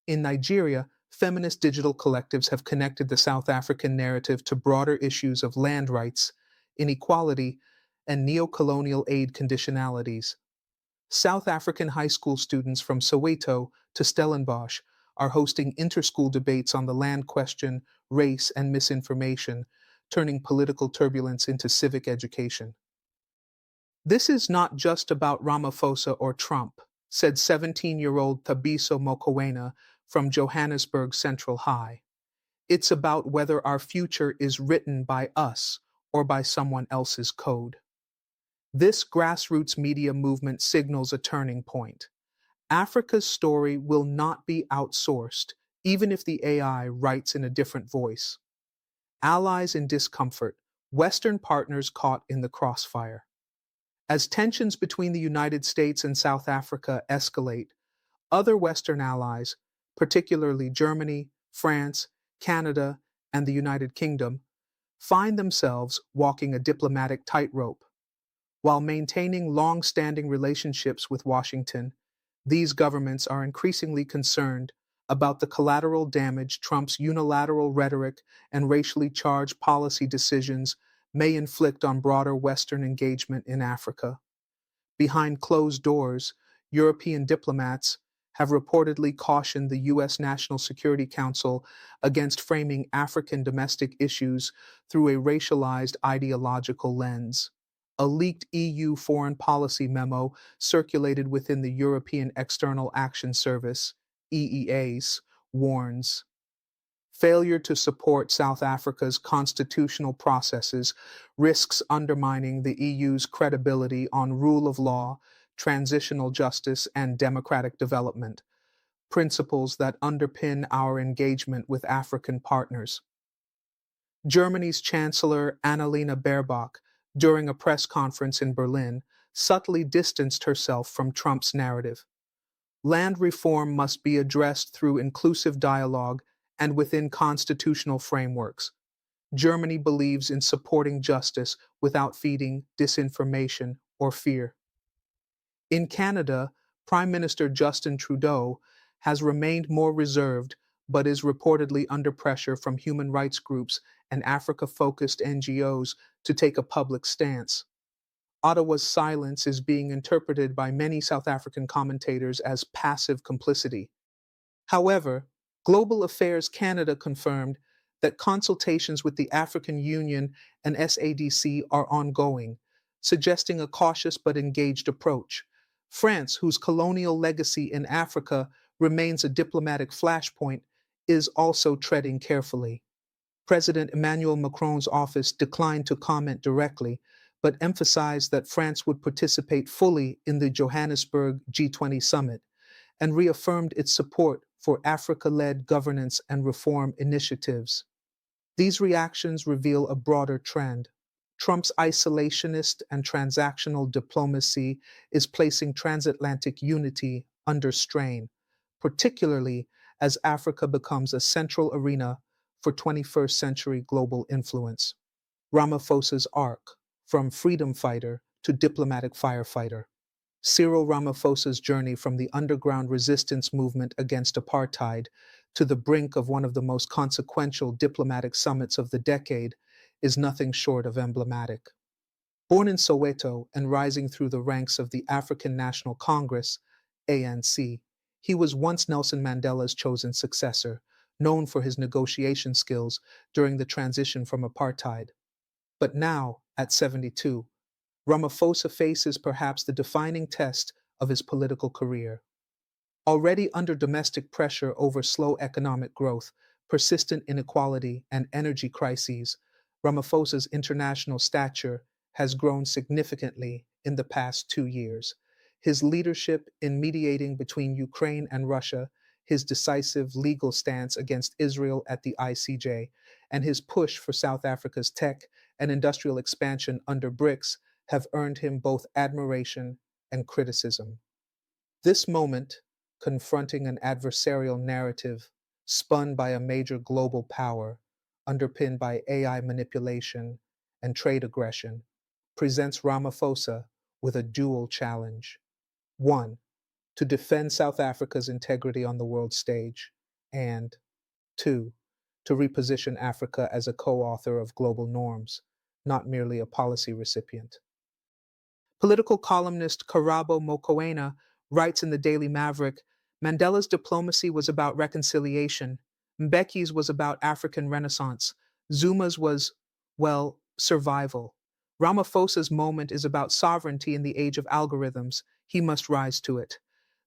In Nigeria, feminist digital collectives have connected the South African narrative to broader issues of land rights, inequality, and neo-colonial aid conditionalities. South African high school students from Soweto to Stellenbosch are hosting inter-school debates on the land question, race, and misinformation, turning political turbulence into civic education. This is not just about Ramaphosa or Trump, said 17-year-old Thabiso Mokoena from Johannesburg Central High. It's about whether our future is written by us or by someone else's code. This grassroots media movement signals a turning point. Africa's story will not be outsourced, even if the AI writes in a different voice. Allies in discomfort, Western partners caught in the crossfire. As tensions between the United States and South Africa escalate, other Western allies, particularly Germany, France, Canada, and the United Kingdom, find themselves walking a diplomatic tightrope. While maintaining long-standing relationships with Washington, these governments are increasingly concerned about the collateral damage Trump's unilateral rhetoric and racially charged policy decisions may inflict on broader Western engagement in Africa. Behind closed doors, European diplomats have reportedly cautioned the U.S. National Security Council against framing African domestic issues through a racialized ideological lens. A leaked EU foreign policy memo circulated within the European External Action Service, EEAs, warns failure to support South Africa's constitutional processes risks undermining the EU's credibility on rule of law, transitional justice, and democratic development, principles that underpin our engagement with African partners. Germany's Chancellor Annalena Baerbock, during a press conference in Berlin, subtly distanced herself from Trump's narrative. Land reform must be addressed through inclusive dialogue and within constitutional frameworks. Germany believes in supporting justice without feeding disinformation or fear. In Canada, Prime Minister Justin Trudeau has remained more reserved but is reportedly under pressure from human rights groups and Africa-focused NGOs to take a public stance. Ottawa's silence is being interpreted by many South African commentators as passive complicity. However, Global Affairs Canada confirmed that consultations with the African Union and SADC are ongoing, suggesting a cautious but engaged approach. France, whose colonial legacy in Africa remains a diplomatic flashpoint, is also treading carefully. President Emmanuel Macron's office declined to comment directly, but emphasized that France would participate fully in the Johannesburg G20 Summit and reaffirmed its support for Africa-led governance and reform initiatives. These reactions reveal a broader trend. Trump's isolationist and transactional diplomacy is placing transatlantic unity under strain, particularly as Africa becomes a central arena for 21st century global influence. Ramaphosa's arc, from freedom fighter to diplomatic firefighter. Cyril Ramaphosa's journey from the underground resistance movement against apartheid to the brink of one of the most consequential diplomatic summits of the decade is nothing short of emblematic. Born in Soweto and rising through the ranks of the African National Congress, ANC, he was once Nelson Mandela's chosen successor, known for his negotiation skills during the transition from apartheid. But now, at 72, Ramaphosa faces perhaps the defining test of his political career. Already under domestic pressure over slow economic growth, persistent inequality, and energy crises, Ramaphosa's international stature has grown significantly in the past 2 years. His leadership in mediating between Ukraine and Russia, his decisive legal stance against Israel at the ICJ, and his push for South Africa's tech and industrial expansion under BRICS have earned him both admiration and criticism. This moment, confronting an adversarial narrative spun by a major global power, underpinned by AI manipulation and trade aggression, presents Ramaphosa with a dual challenge. One, to defend South Africa's integrity on the world stage, and two, to reposition Africa as a co-author of global norms, not merely a policy recipient. Political columnist Karabo Mokoena writes in the Daily Maverick, Mandela's diplomacy was about reconciliation, Mbeki's was about African renaissance, Zuma's was, well, survival. Ramaphosa's moment is about sovereignty in the age of algorithms. He must rise to it.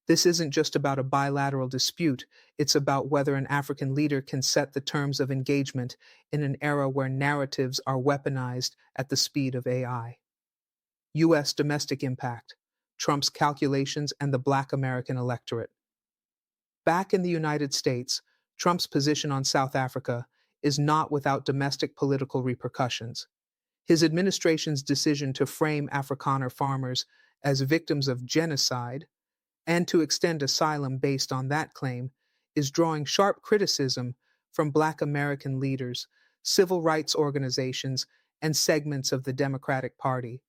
This isn't just about a bilateral dispute, it's about whether an African leader can set the terms of engagement in an era where narratives are weaponized at the speed of AI. U.S. domestic impact, Trump's calculations, and the Black American electorate. Back in the United States, Trump's position on South Africa is not without domestic political repercussions. His administration's decision to frame Afrikaner farmers as victims of genocide and to extend asylum based on that claim is drawing sharp criticism from Black American leaders, civil rights organizations, and segments of the Democratic Party.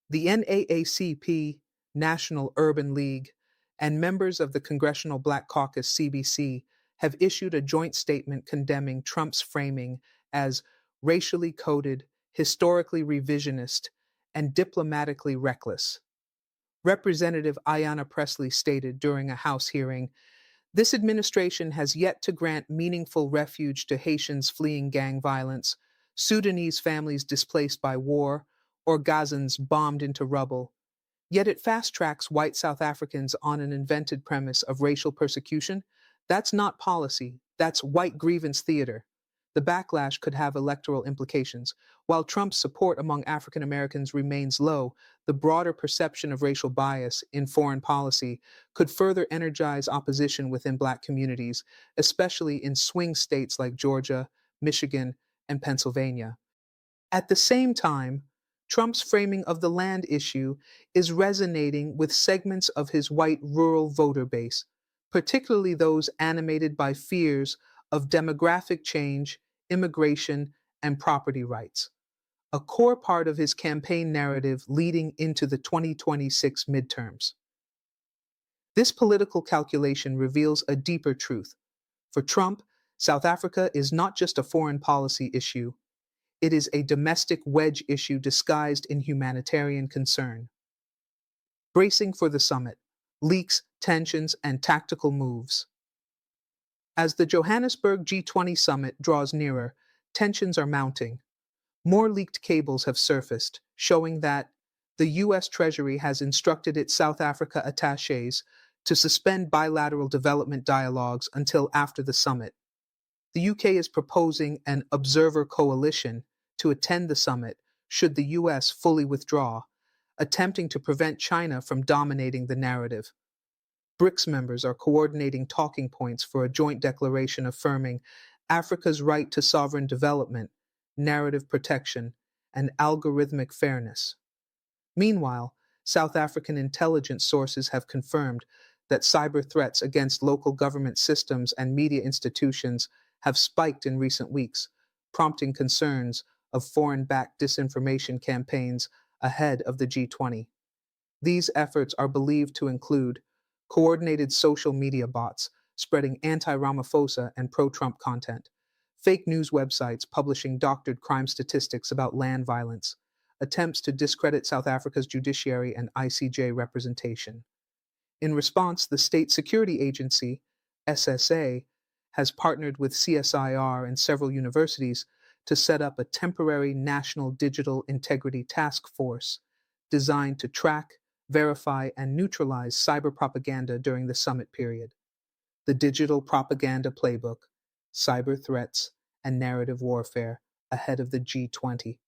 The NAACP, National Urban League, and members of the Congressional Black Caucus CBC have issued a joint statement condemning Trump's framing as racially coded, historically revisionist, and diplomatically reckless. Representative Ayanna Pressley stated during a House hearing, this administration has yet to grant meaningful refuge to Haitians fleeing gang violence, Sudanese families displaced by war, or Gazans bombed into rubble. Yet it fast-tracks white South Africans on an invented premise of racial persecution. That's not policy, that's white grievance theater. The backlash could have electoral implications. While Trump's support among African Americans remains low, the broader perception of racial bias in foreign policy could further energize opposition within Black communities, especially in swing states like Georgia, Michigan, and Pennsylvania. At the same time, Trump's framing of the land issue is resonating with segments of his white rural voter base, particularly those animated by fears of demographic change, immigration, and property rights, a core part of his campaign narrative leading into the 2026 midterms. This political calculation reveals a deeper truth. For Trump, South Africa is not just a foreign policy issue, it is a domestic wedge issue disguised in humanitarian concern. Bracing for the summit, leaks, tensions, and tactical moves. As the Johannesburg G20 Summit draws nearer, tensions are mounting. More leaked cables have surfaced, showing that the U.S. Treasury has instructed its South Africa attachés to suspend bilateral development dialogues until after the summit. The UK is proposing an observer coalition to attend the summit should the US fully withdraw, attempting to prevent China from dominating the narrative. BRICS members are coordinating talking points for a joint declaration affirming Africa's right to sovereign development, narrative protection, and algorithmic fairness. Meanwhile, South African intelligence sources have confirmed that cyber threats against local government systems and media institutions have spiked in recent weeks, prompting concerns of foreign-backed disinformation campaigns ahead of the G20. These efforts are believed to include coordinated social media bots spreading anti-Ramaphosa and pro-Trump content, fake news websites publishing doctored crime statistics about land violence, attempts to discredit South Africa's judiciary and ICJ representation. In response, the State Security Agency, SSA, has partnered with CSIR and several universities to set up a temporary National Digital Integrity Task Force designed to track, verify, and neutralize cyber propaganda during the summit period. The Digital Propaganda Playbook, Cyber Threats, and Narrative Warfare ahead of the G20.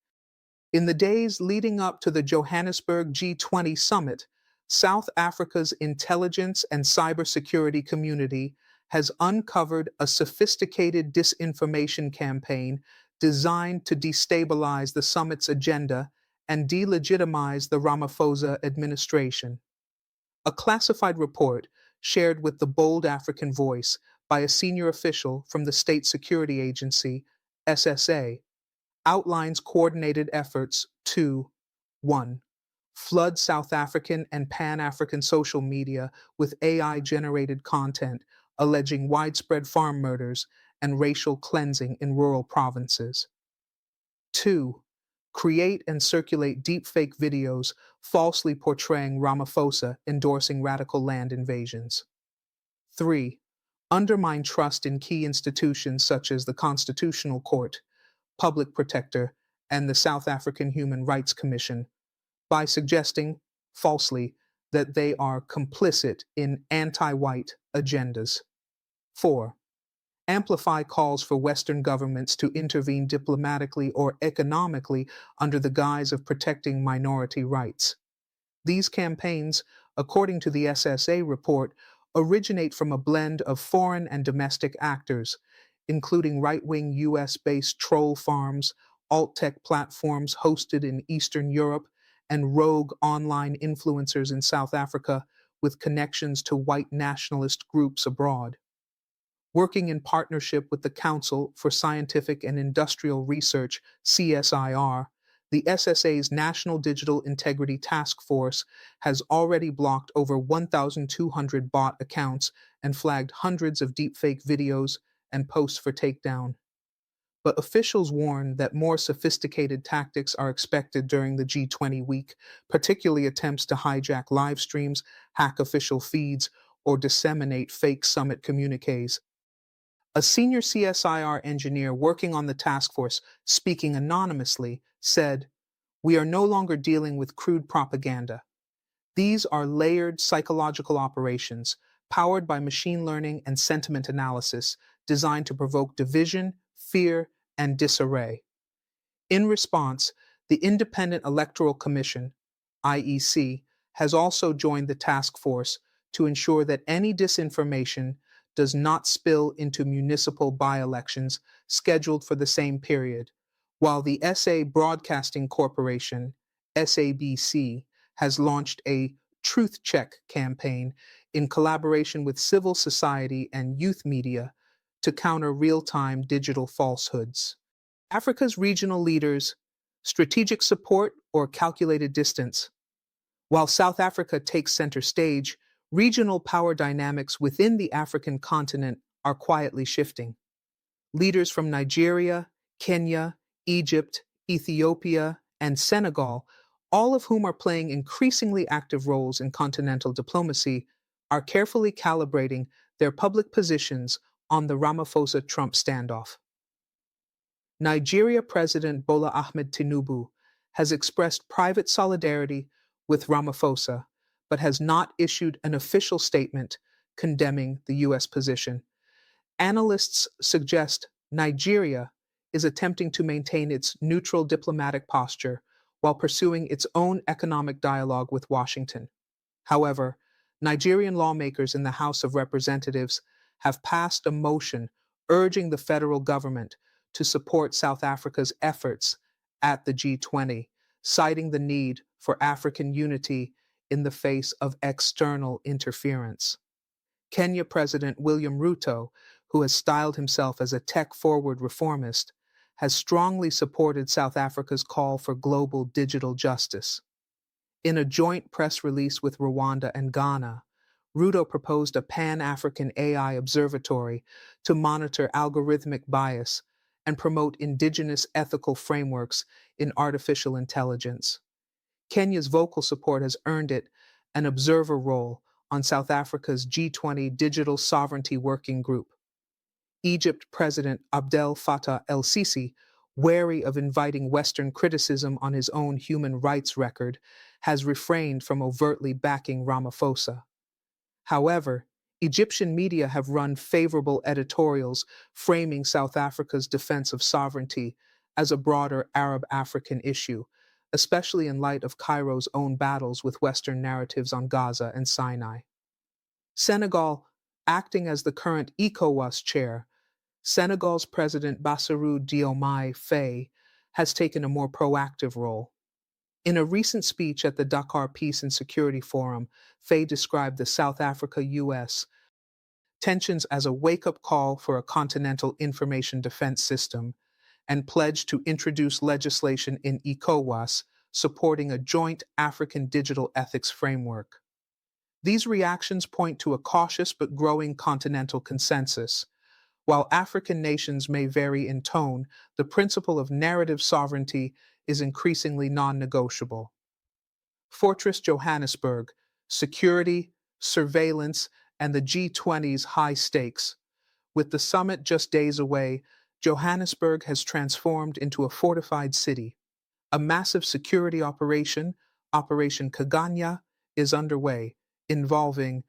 In the days leading up to the Johannesburg G20 Summit, South Africa's intelligence and cybersecurity community has uncovered a sophisticated disinformation campaign designed to destabilize the summit's agenda and delegitimize the Ramaphosa administration. A classified report shared with the Bold African Voice by a senior official from the State Security Agency, SSA, outlines coordinated efforts to 1. Flood South African and Pan-African social media with AI-generated content alleging widespread farm murders and racial cleansing in rural provinces. 2. Create and circulate deepfake videos falsely portraying Ramaphosa endorsing radical land invasions. 3. Undermine trust in key institutions such as the Constitutional Court, Public Protector, and the South African Human Rights Commission by suggesting, falsely, that they are complicit in anti-white agendas. 4. Amplify calls for Western governments to intervene diplomatically or economically under the guise of protecting minority rights. These campaigns, according to the SSA report, originate from a blend of foreign and domestic actors, including right-wing US-based troll farms, alt-tech platforms hosted in Eastern Europe, and rogue online influencers in South Africa with connections to white nationalist groups abroad. Working in partnership with the Council for Scientific and Industrial Research, CSIR, the SSA's National Digital Integrity Task Force has already blocked over 1,200 bot accounts and flagged hundreds of deepfake videos and posts for takedown. But officials warn that more sophisticated tactics are expected during the G20 week, particularly attempts to hijack live streams, hack official feeds, or disseminate fake summit communiques. A senior CSIR engineer working on the task force, speaking anonymously, said, "We are no longer dealing with crude propaganda. These are layered psychological operations, powered by machine learning and sentiment analysis, designed to provoke division, fear, and disarray." In response, the Independent Electoral Commission, IEC, has also joined the task force to ensure that any disinformation does not spill into municipal by-elections scheduled for the same period, while the SA Broadcasting Corporation, SABC, has launched a truth check campaign in collaboration with civil society and youth media to counter real-time digital falsehoods. Africa's regional leaders, strategic support or calculated distance. While South Africa takes center stage, regional power dynamics within the African continent are quietly shifting. Leaders from Nigeria, Kenya, Egypt, Ethiopia, and Senegal, all of whom are playing increasingly active roles in continental diplomacy, are carefully calibrating their public positions on the Ramaphosa-Trump standoff. Nigeria President Bola Ahmed Tinubu has expressed private solidarity with Ramaphosa, but has not issued an official statement condemning the U.S. position. Analysts suggest Nigeria is attempting to maintain its neutral diplomatic posture while pursuing its own economic dialogue with Washington. However, Nigerian lawmakers in the House of Representatives have passed a motion urging the federal government to support South Africa's efforts at the G20, citing the need for African unity in the face of external interference. Kenya President William Ruto, who has styled himself as a tech-forward reformist, has strongly supported South Africa's call for global digital justice. In a joint press release with Rwanda and Ghana, Ruto proposed a Pan-African AI observatory to monitor algorithmic bias and promote indigenous ethical frameworks in artificial intelligence. Kenya's vocal support has earned it an observer role on South Africa's G20 Digital Sovereignty Working Group. Egypt President Abdel Fattah el-Sisi, wary of inviting Western criticism on his own human rights record, has refrained from overtly backing Ramaphosa. However, Egyptian media have run favorable editorials framing South Africa's defense of sovereignty as a broader Arab-African issue, especially in light of Cairo's own battles with Western narratives on Gaza and Sinai. Senegal, acting as the current ECOWAS chair, Senegal's President Bassirou Diomaye Faye has taken a more proactive role. In a recent speech at the Dakar Peace and Security Forum, Faye described the South Africa-US tensions as a wake-up call for a continental information defense system and pledged to introduce legislation in ECOWAS supporting a joint African digital ethics framework. These reactions point to a cautious but growing continental consensus. While African nations may vary in tone, the principle of narrative sovereignty is increasingly non-negotiable. Fortress Johannesburg, security, surveillance, and the G20's high stakes. With the summit just days away, Johannesburg has transformed into a fortified city. A massive security operation, Operation Kaganya, is underway, involving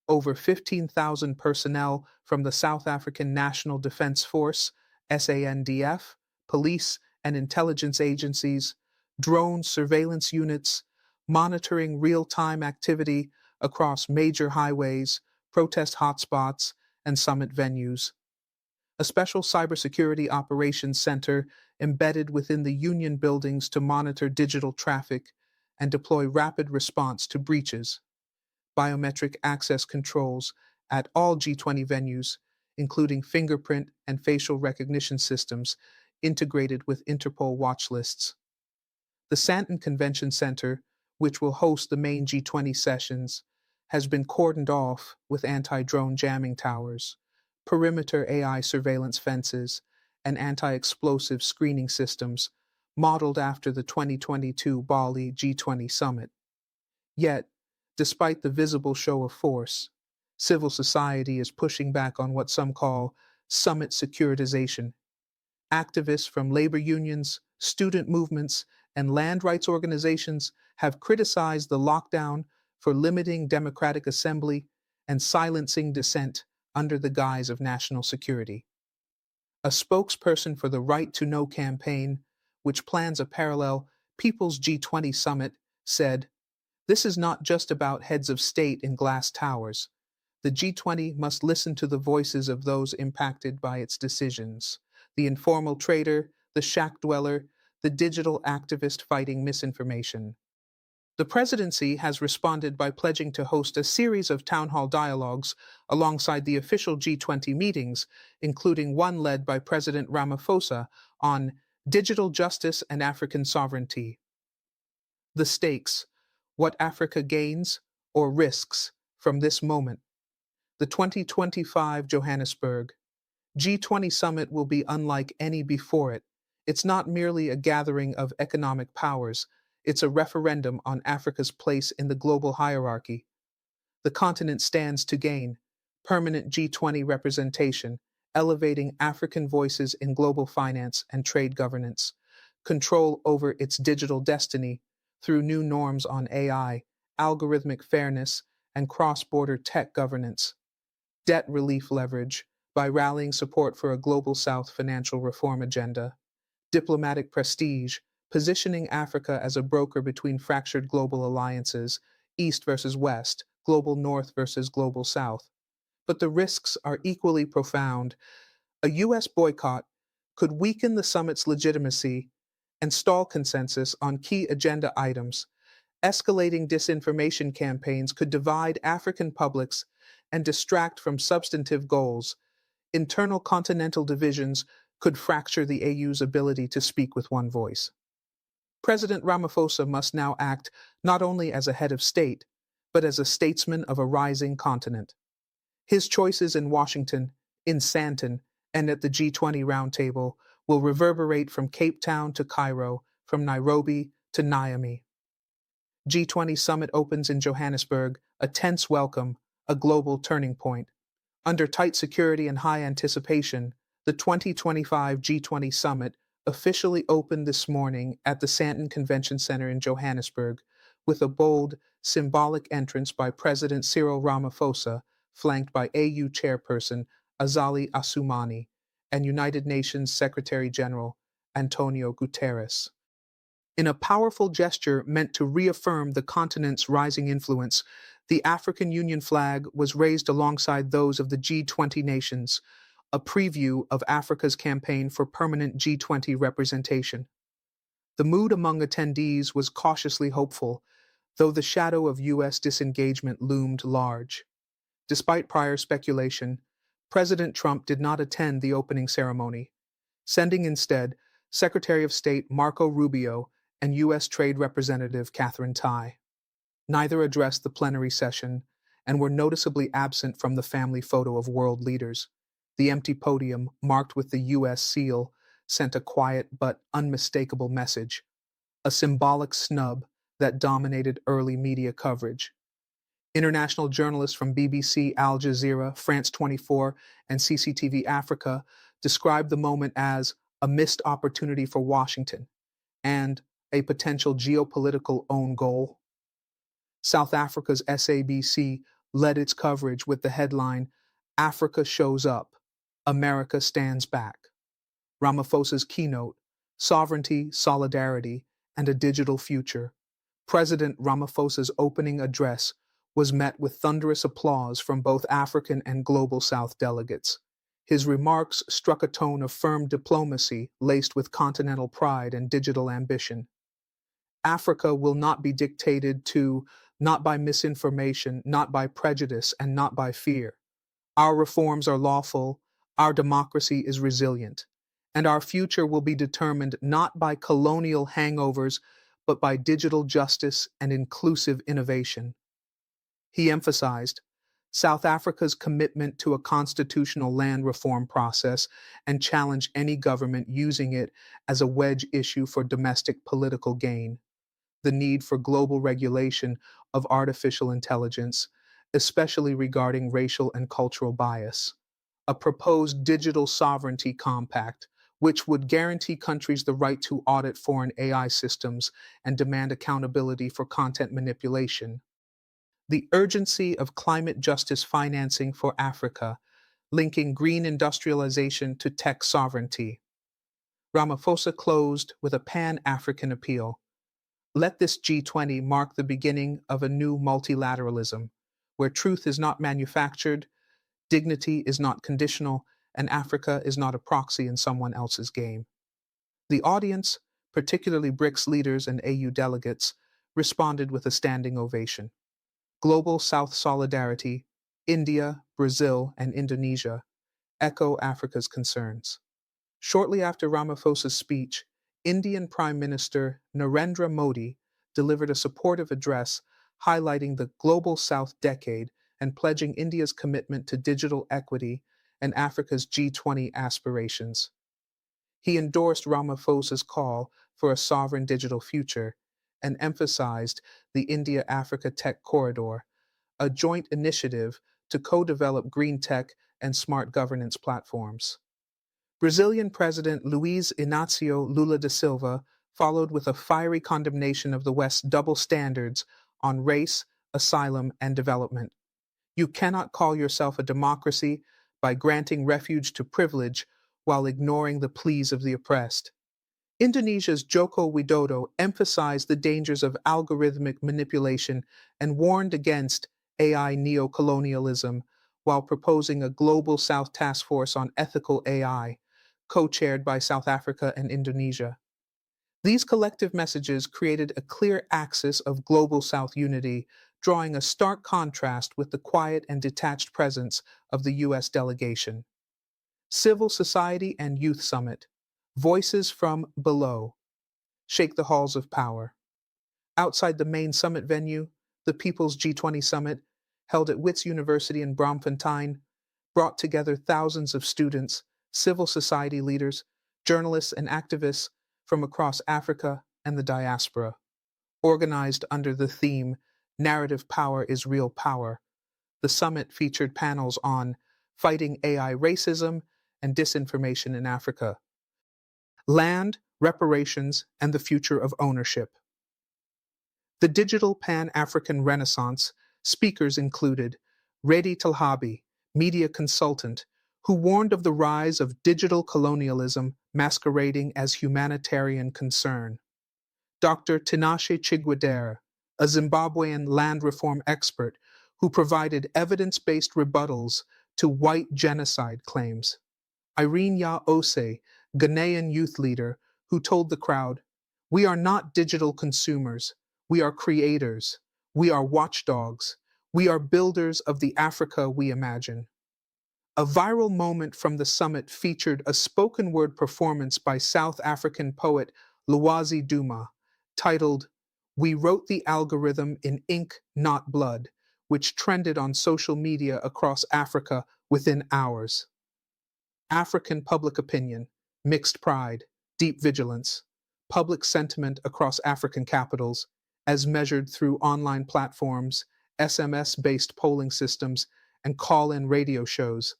over 15,000 personnel from the South African National Defence Force, SANDF, police and intelligence agencies, drone surveillance units, monitoring real-time activity across major highways, protest hotspots, and summit venues. A special cybersecurity operations center embedded within the union buildings to monitor digital traffic and deploy rapid response to breaches. Biometric access controls at all G20 venues, including fingerprint and facial recognition systems integrated with Interpol watch lists. The Sandton Convention Center, which will host the main G20 sessions, has been cordoned off with anti-drone jamming towers, perimeter AI surveillance fences, and anti-explosive screening systems modeled after the 2022 Bali G20 Summit. Yet, despite the visible show of force, civil society is pushing back on what some call summit securitization. Activists from labor unions, student movements, and land rights organizations have criticized the lockdown for limiting democratic assembly and silencing dissent under the guise of national security. A spokesperson for the Right to Know campaign, which plans a parallel People's G20 Summit, said, "This is not just about heads of state in glass towers. The G20 must listen to the voices of those impacted by its decisions. The informal trader, the shack dweller, the digital activist fighting misinformation." The presidency has responded by pledging to host a series of town hall dialogues alongside the official G20 meetings, including one led by President Ramaphosa on digital justice and African sovereignty. The stakes: what Africa gains or risks from this moment. The 2025 Johannesburg G20 Summit will be unlike any before it. It's not merely a gathering of economic powers, it's a referendum on Africa's place in the global hierarchy. The continent stands to gain permanent G20 representation, elevating African voices in global finance and trade governance, control over its digital destiny through new norms on AI, algorithmic fairness, and cross-border tech governance, debt relief leverage by rallying support for a Global South financial reform agenda, diplomatic prestige, positioning Africa as a broker between fractured global alliances, East versus West, Global North versus Global South. But the risks are equally profound. A U.S. boycott could weaken the summit's legitimacy and stall consensus on key agenda items. Escalating disinformation campaigns could divide African publics and distract from substantive goals. Internal continental divisions could fracture the AU's ability to speak with one voice. President Ramaphosa must now act not only as a head of state, but as a statesman of a rising continent. His choices in Washington, in Sandton, and at the G20 roundtable will reverberate from Cape Town to Cairo, from Nairobi to Niamey. G20 Summit opens in Johannesburg, a tense welcome, a global turning point. Under tight security and high anticipation, the 2025 G20 Summit officially opened this morning at the Sandton Convention Center in Johannesburg with a bold, symbolic entrance by President Cyril Ramaphosa, flanked by AU Chairperson Azali Assoumani and United Nations Secretary-General Antonio Guterres. In a powerful gesture meant to reaffirm the continent's rising influence, the African Union flag was raised alongside those of the G20 nations, a preview of Africa's campaign for permanent G20 representation. The mood among attendees was cautiously hopeful, though the shadow of U.S. disengagement loomed large. Despite prior speculation, President Trump did not attend the opening ceremony, sending instead Secretary of State Marco Rubio and U.S. Trade Representative Catherine Tai. Neither addressed the plenary session and were noticeably absent from the family photo of world leaders. The empty podium, marked with the U.S. seal, sent a quiet but unmistakable message, a symbolic snub that dominated early media coverage. International journalists from BBC, Al Jazeera, France 24, and CCTV Africa described the moment as a missed opportunity for Washington and a potential geopolitical own goal. South Africa's SABC led its coverage with the headline, "Africa Shows Up, America Stands Back." Ramaphosa's keynote, "Sovereignty, Solidarity, and a Digital Future." President Ramaphosa's opening address was met with thunderous applause from both African and Global South delegates. His remarks struck a tone of firm diplomacy laced with continental pride and digital ambition. Africa will not be dictated to, not by misinformation, not by prejudice, and not by fear. Our reforms are lawful, our democracy is resilient, and our future will be determined not by colonial hangovers, but by digital justice and inclusive innovation. He emphasized South Africa's commitment to a constitutional land reform process and challenged any government using it as a wedge issue for domestic political gain. The need for global regulation of artificial intelligence, especially regarding racial and cultural bias. A proposed digital sovereignty compact, which would guarantee countries the right to audit foreign AI systems and demand accountability for content manipulation. The urgency of climate justice financing for Africa, linking green industrialization to tech sovereignty. Ramaphosa closed with a Pan-African appeal. Let this G20 mark the beginning of a new multilateralism, where truth is not manufactured, dignity is not conditional, and Africa is not a proxy in someone else's game. The audience, particularly BRICS leaders and AU delegates, responded with a standing ovation. Global South solidarity, India, Brazil, and Indonesia echo Africa's concerns. Shortly after Ramaphosa's speech, Indian Prime Minister Narendra Modi delivered a supportive address highlighting the Global South decade and pledging India's commitment to digital equity and Africa's G20 aspirations. He endorsed Ramaphosa's call for a sovereign digital future and emphasized the India-Africa Tech Corridor, a joint initiative to co-develop green tech and smart governance platforms. Brazilian President Luiz Inácio Lula da Silva followed with a fiery condemnation of the West's double standards on race, asylum, and development. You cannot call yourself a democracy by granting refuge to privilege while ignoring the pleas of the oppressed. Indonesia's Joko Widodo emphasized the dangers of algorithmic manipulation and warned against AI neocolonialism while proposing a Global South Task Force on Ethical AI, co-chaired by South Africa and Indonesia. These collective messages created a clear axis of Global South unity, drawing a stark contrast with the quiet and detached presence of the U.S. delegation. Civil Society and Youth Summit. Voices from below. Shake the halls of power. Outside the main summit venue, the People's G20 Summit, held at Wits University in Braamfontein, brought together thousands of students, civil society leaders, journalists, and activists from across Africa and the diaspora. Organized under the theme, Narrative Power is Real Power, the summit featured panels on fighting AI racism and disinformation in Africa, land, reparations, and the future of ownership. The digital Pan-African Renaissance speakers included Redi Talhabi, media consultant, who warned of the rise of digital colonialism masquerading as humanitarian concern. Dr. Tinashe Chigwedera, a Zimbabwean land reform expert who provided evidence-based rebuttals to white genocide claims. Irene Ose, Ghanaian youth leader, who told the crowd, "We are not digital consumers. We are creators. We are watchdogs. We are builders of the Africa we imagine." A viral moment from the summit featured a spoken word performance by South African poet Lwazi Duma, titled, "We Wrote the Algorithm in Ink, Not Blood," which trended on social media across Africa within hours. African public opinion, mixed pride, deep vigilance, public sentiment across African capitals, as measured through online platforms, SMS based polling systems, and call in radio shows,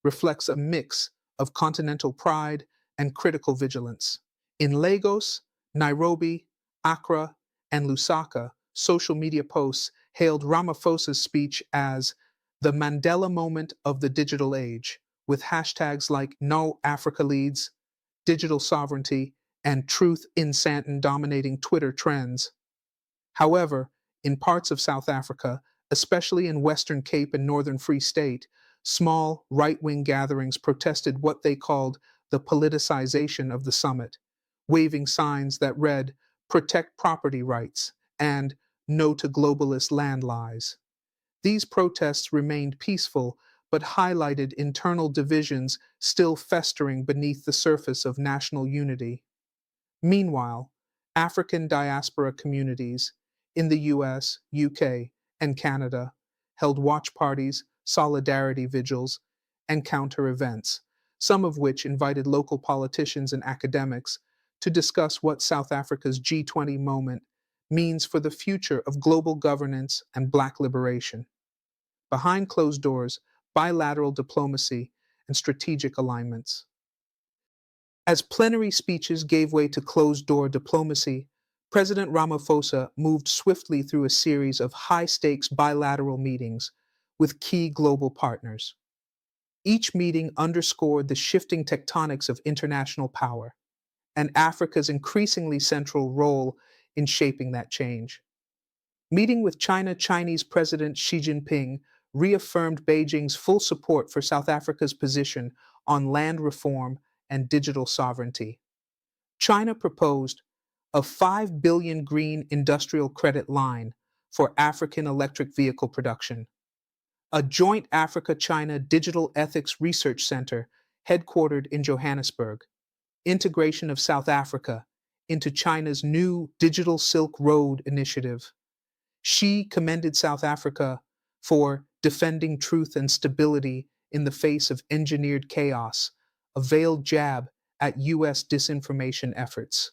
reflects a mix of continental pride and critical vigilance. In Lagos, Nairobi, Accra, and Lusaka, social media posts hailed Ramaphosa's speech as the Mandela moment of the digital age, with hashtags like No Africa Leads, Digital Sovereignty, and Truth in Santon dominating Twitter trends. However, in parts of South Africa, especially in Western Cape and Northern Free State, small right wing gatherings protested what they called the politicization of the summit, waving signs that read, "Protect property rights" and "No to globalist land lies." These protests remained peaceful, but highlighted internal divisions still festering beneath the surface of national unity. Meanwhile, African diaspora communities in the US, UK, and Canada held watch parties, solidarity vigils, and counter events, some of which invited local politicians and academics to discuss what South Africa's G20 moment means for the future of global governance and Black liberation. Behind closed doors, bilateral diplomacy, and strategic alignments. As plenary speeches gave way to closed door diplomacy, President Ramaphosa moved swiftly through a series of high stakes bilateral meetings with key global partners. Each meeting underscored the shifting tectonics of international power and Africa's increasingly central role in shaping that change. Meeting with Chinese President Xi Jinping reaffirmed Beijing's full support for South Africa's position on land reform and digital sovereignty. China proposed a 5 billion green industrial credit line for African electric vehicle production, a joint Africa-China Digital Ethics Research Center headquartered in Johannesburg, integration of South Africa into China's new Digital Silk Road initiative. Xi commended South Africa for defending truth and stability in the face of engineered chaos, a veiled jab at US disinformation efforts.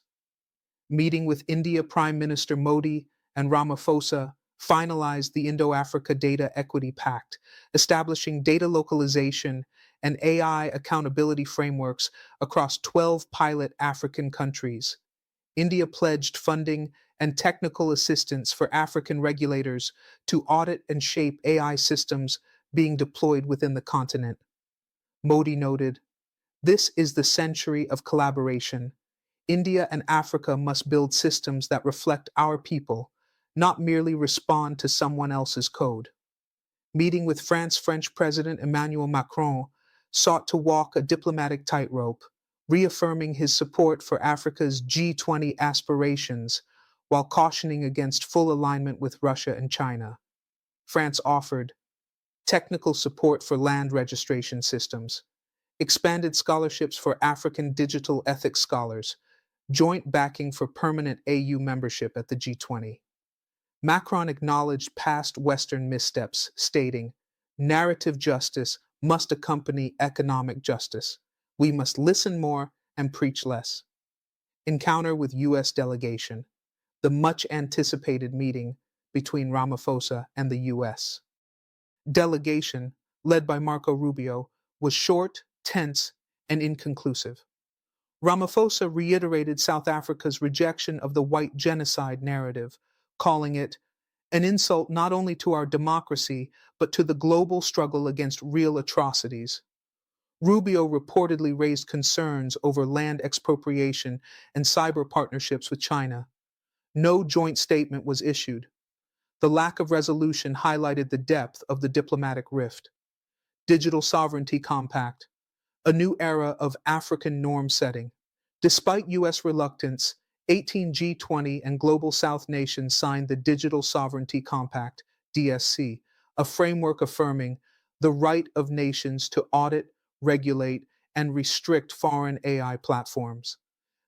Meeting with India Prime Minister Modi and Ramaphosa finalized the Indo-Africa Data Equity Pact, establishing data localization and AI accountability frameworks across 12 pilot African countries. India pledged funding and technical assistance for African regulators to audit and shape AI systems being deployed within the continent. Modi noted, "This is the century of collaboration. India and Africa must build systems that reflect our people, not merely respond to someone else's code." Meeting with French President Emmanuel Macron sought to walk a diplomatic tightrope, reaffirming his support for Africa's G20 aspirations while cautioning against full alignment with Russia and China. France offered technical support for land registration systems, expanded scholarships for African digital ethics scholars, joint backing for permanent AU membership at the G20. Macron acknowledged past Western missteps, stating, "Narrative justice must accompany economic justice. We must listen more and preach less." Encounter with US delegation, the much anticipated meeting between Ramaphosa and the US. Delegation, led by Marco Rubio, was short, tense, and inconclusive. Ramaphosa reiterated South Africa's rejection of the white genocide narrative, calling it an insult not only to our democracy, but to the global struggle against real atrocities. Rubio reportedly raised concerns over land expropriation and cyber partnerships with China. No joint statement was issued. The lack of resolution highlighted the depth of the diplomatic rift. Digital Sovereignty Compact, a new era of African norm setting. Despite U.S. reluctance, 18 G20 and Global South nations signed the Digital Sovereignty Compact, DSC, a framework affirming the right of nations to audit, regulate, and restrict foreign AI platforms.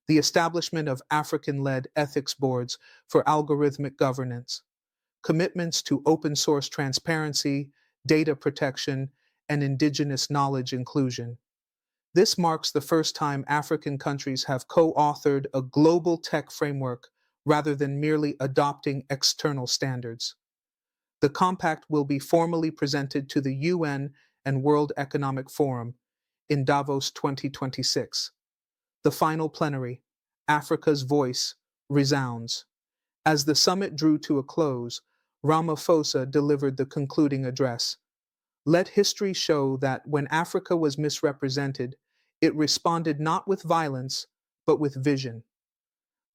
The establishment of African led ethics boards for algorithmic governance, commitments to open source transparency, data protection, and indigenous knowledge inclusion. This marks the first time African countries have co authored a global tech framework rather than merely adopting external standards. The compact will be formally presented to the UN and World Economic Forum in Davos 2026. The final plenary, Africa's voice, resounds. As the summit drew to a close, Ramaphosa delivered the concluding address. Let history show that when Africa was misrepresented, it responded not with violence, but with vision.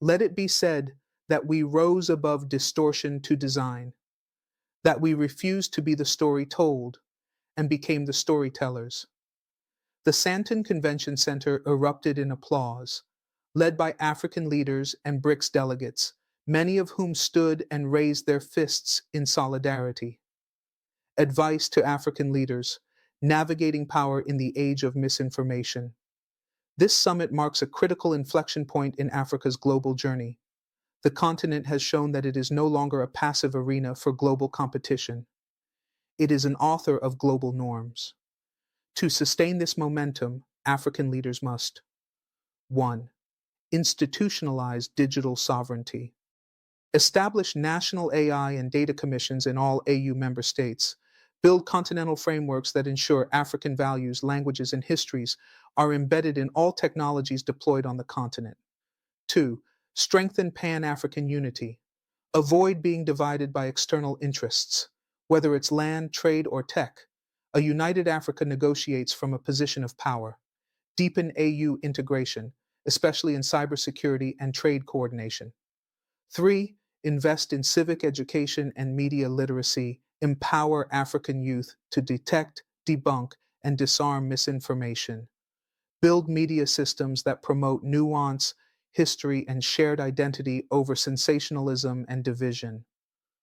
Let it be said that we rose above distortion to design, that we refused to be the story told and became the storytellers. The Santon Convention Center erupted in applause, led by African leaders and BRICS delegates, many of whom stood and raised their fists in solidarity. Advice to African leaders, navigating power in the age of misinformation. This summit marks a critical inflection point in Africa's global journey. The continent has shown that it is no longer a passive arena for global competition. It is an author of global norms. To sustain this momentum, African leaders must 1. Institutionalize digital sovereignty. Establish national AI and data commissions in all AU member states. Build continental frameworks that ensure African values, languages, and histories are embedded in all technologies deployed on the continent. 2. Strengthen Pan-African unity. Avoid being divided by external interests. Whether it's land, trade, or tech, a united Africa negotiates from a position of power. Deepen AU integration, especially in cybersecurity and trade coordination. 3. Invest in civic education and media literacy. Empower African youth to detect, debunk, and disarm misinformation. Build media systems that promote nuance, history, and shared identity over sensationalism and division.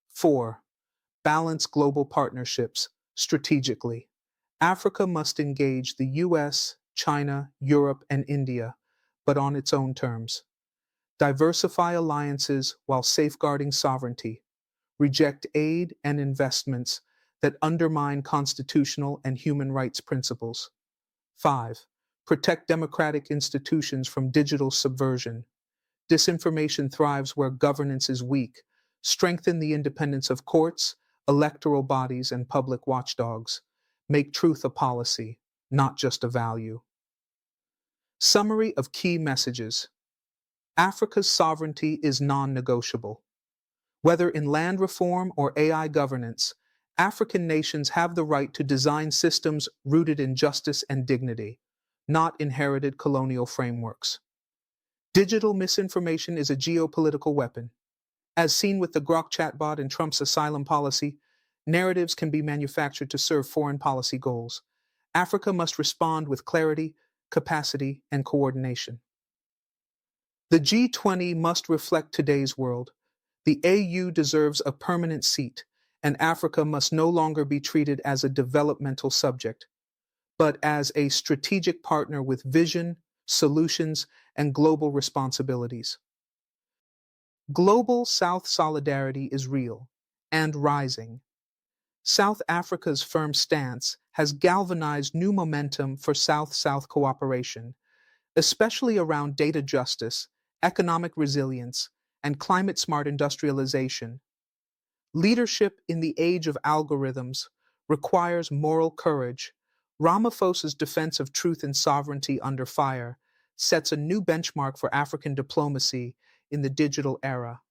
4. Balance global partnerships strategically. Africa must engage the US, China, Europe, and India, but on its own terms. Diversify alliances while safeguarding sovereignty. Reject aid and investments that undermine constitutional and human rights principles. 5. Protect democratic institutions from digital subversion. Disinformation thrives where governance is weak. Strengthen the independence of courts, electoral bodies, and public watchdogs. Make truth a policy, not just a value. Summary of key messages. Africa's sovereignty is non-negotiable. Whether in land reform or AI governance, African nations have the right to design systems rooted in justice and dignity, not inherited colonial frameworks. Digital misinformation is a geopolitical weapon. As seen with the Grok chatbot and Trump's asylum policy, narratives can be manufactured to serve foreign policy goals. Africa must respond with clarity, capacity, and coordination. The G20 must reflect today's world. The AU deserves a permanent seat, and Africa must no longer be treated as a developmental subject, but as a strategic partner with vision, solutions, and global responsibilities. Global South solidarity is real and rising. South Africa's firm stance has galvanized new momentum for South-South cooperation, especially around data justice, economic resilience, and climate-smart industrialization. Leadership in the age of algorithms requires moral courage. Ramaphosa's defense of truth and sovereignty under fire sets a new benchmark for African diplomacy in the digital era.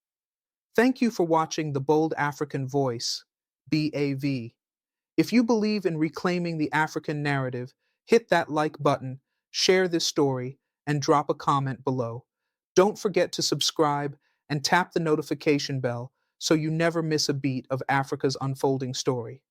Thank you for watching The Bold African Voice, BAV. If you believe in reclaiming the African narrative, hit that like button, share this story, and drop a comment below. Don't forget to subscribe and tap the notification bell so you never miss a beat of Africa's unfolding story.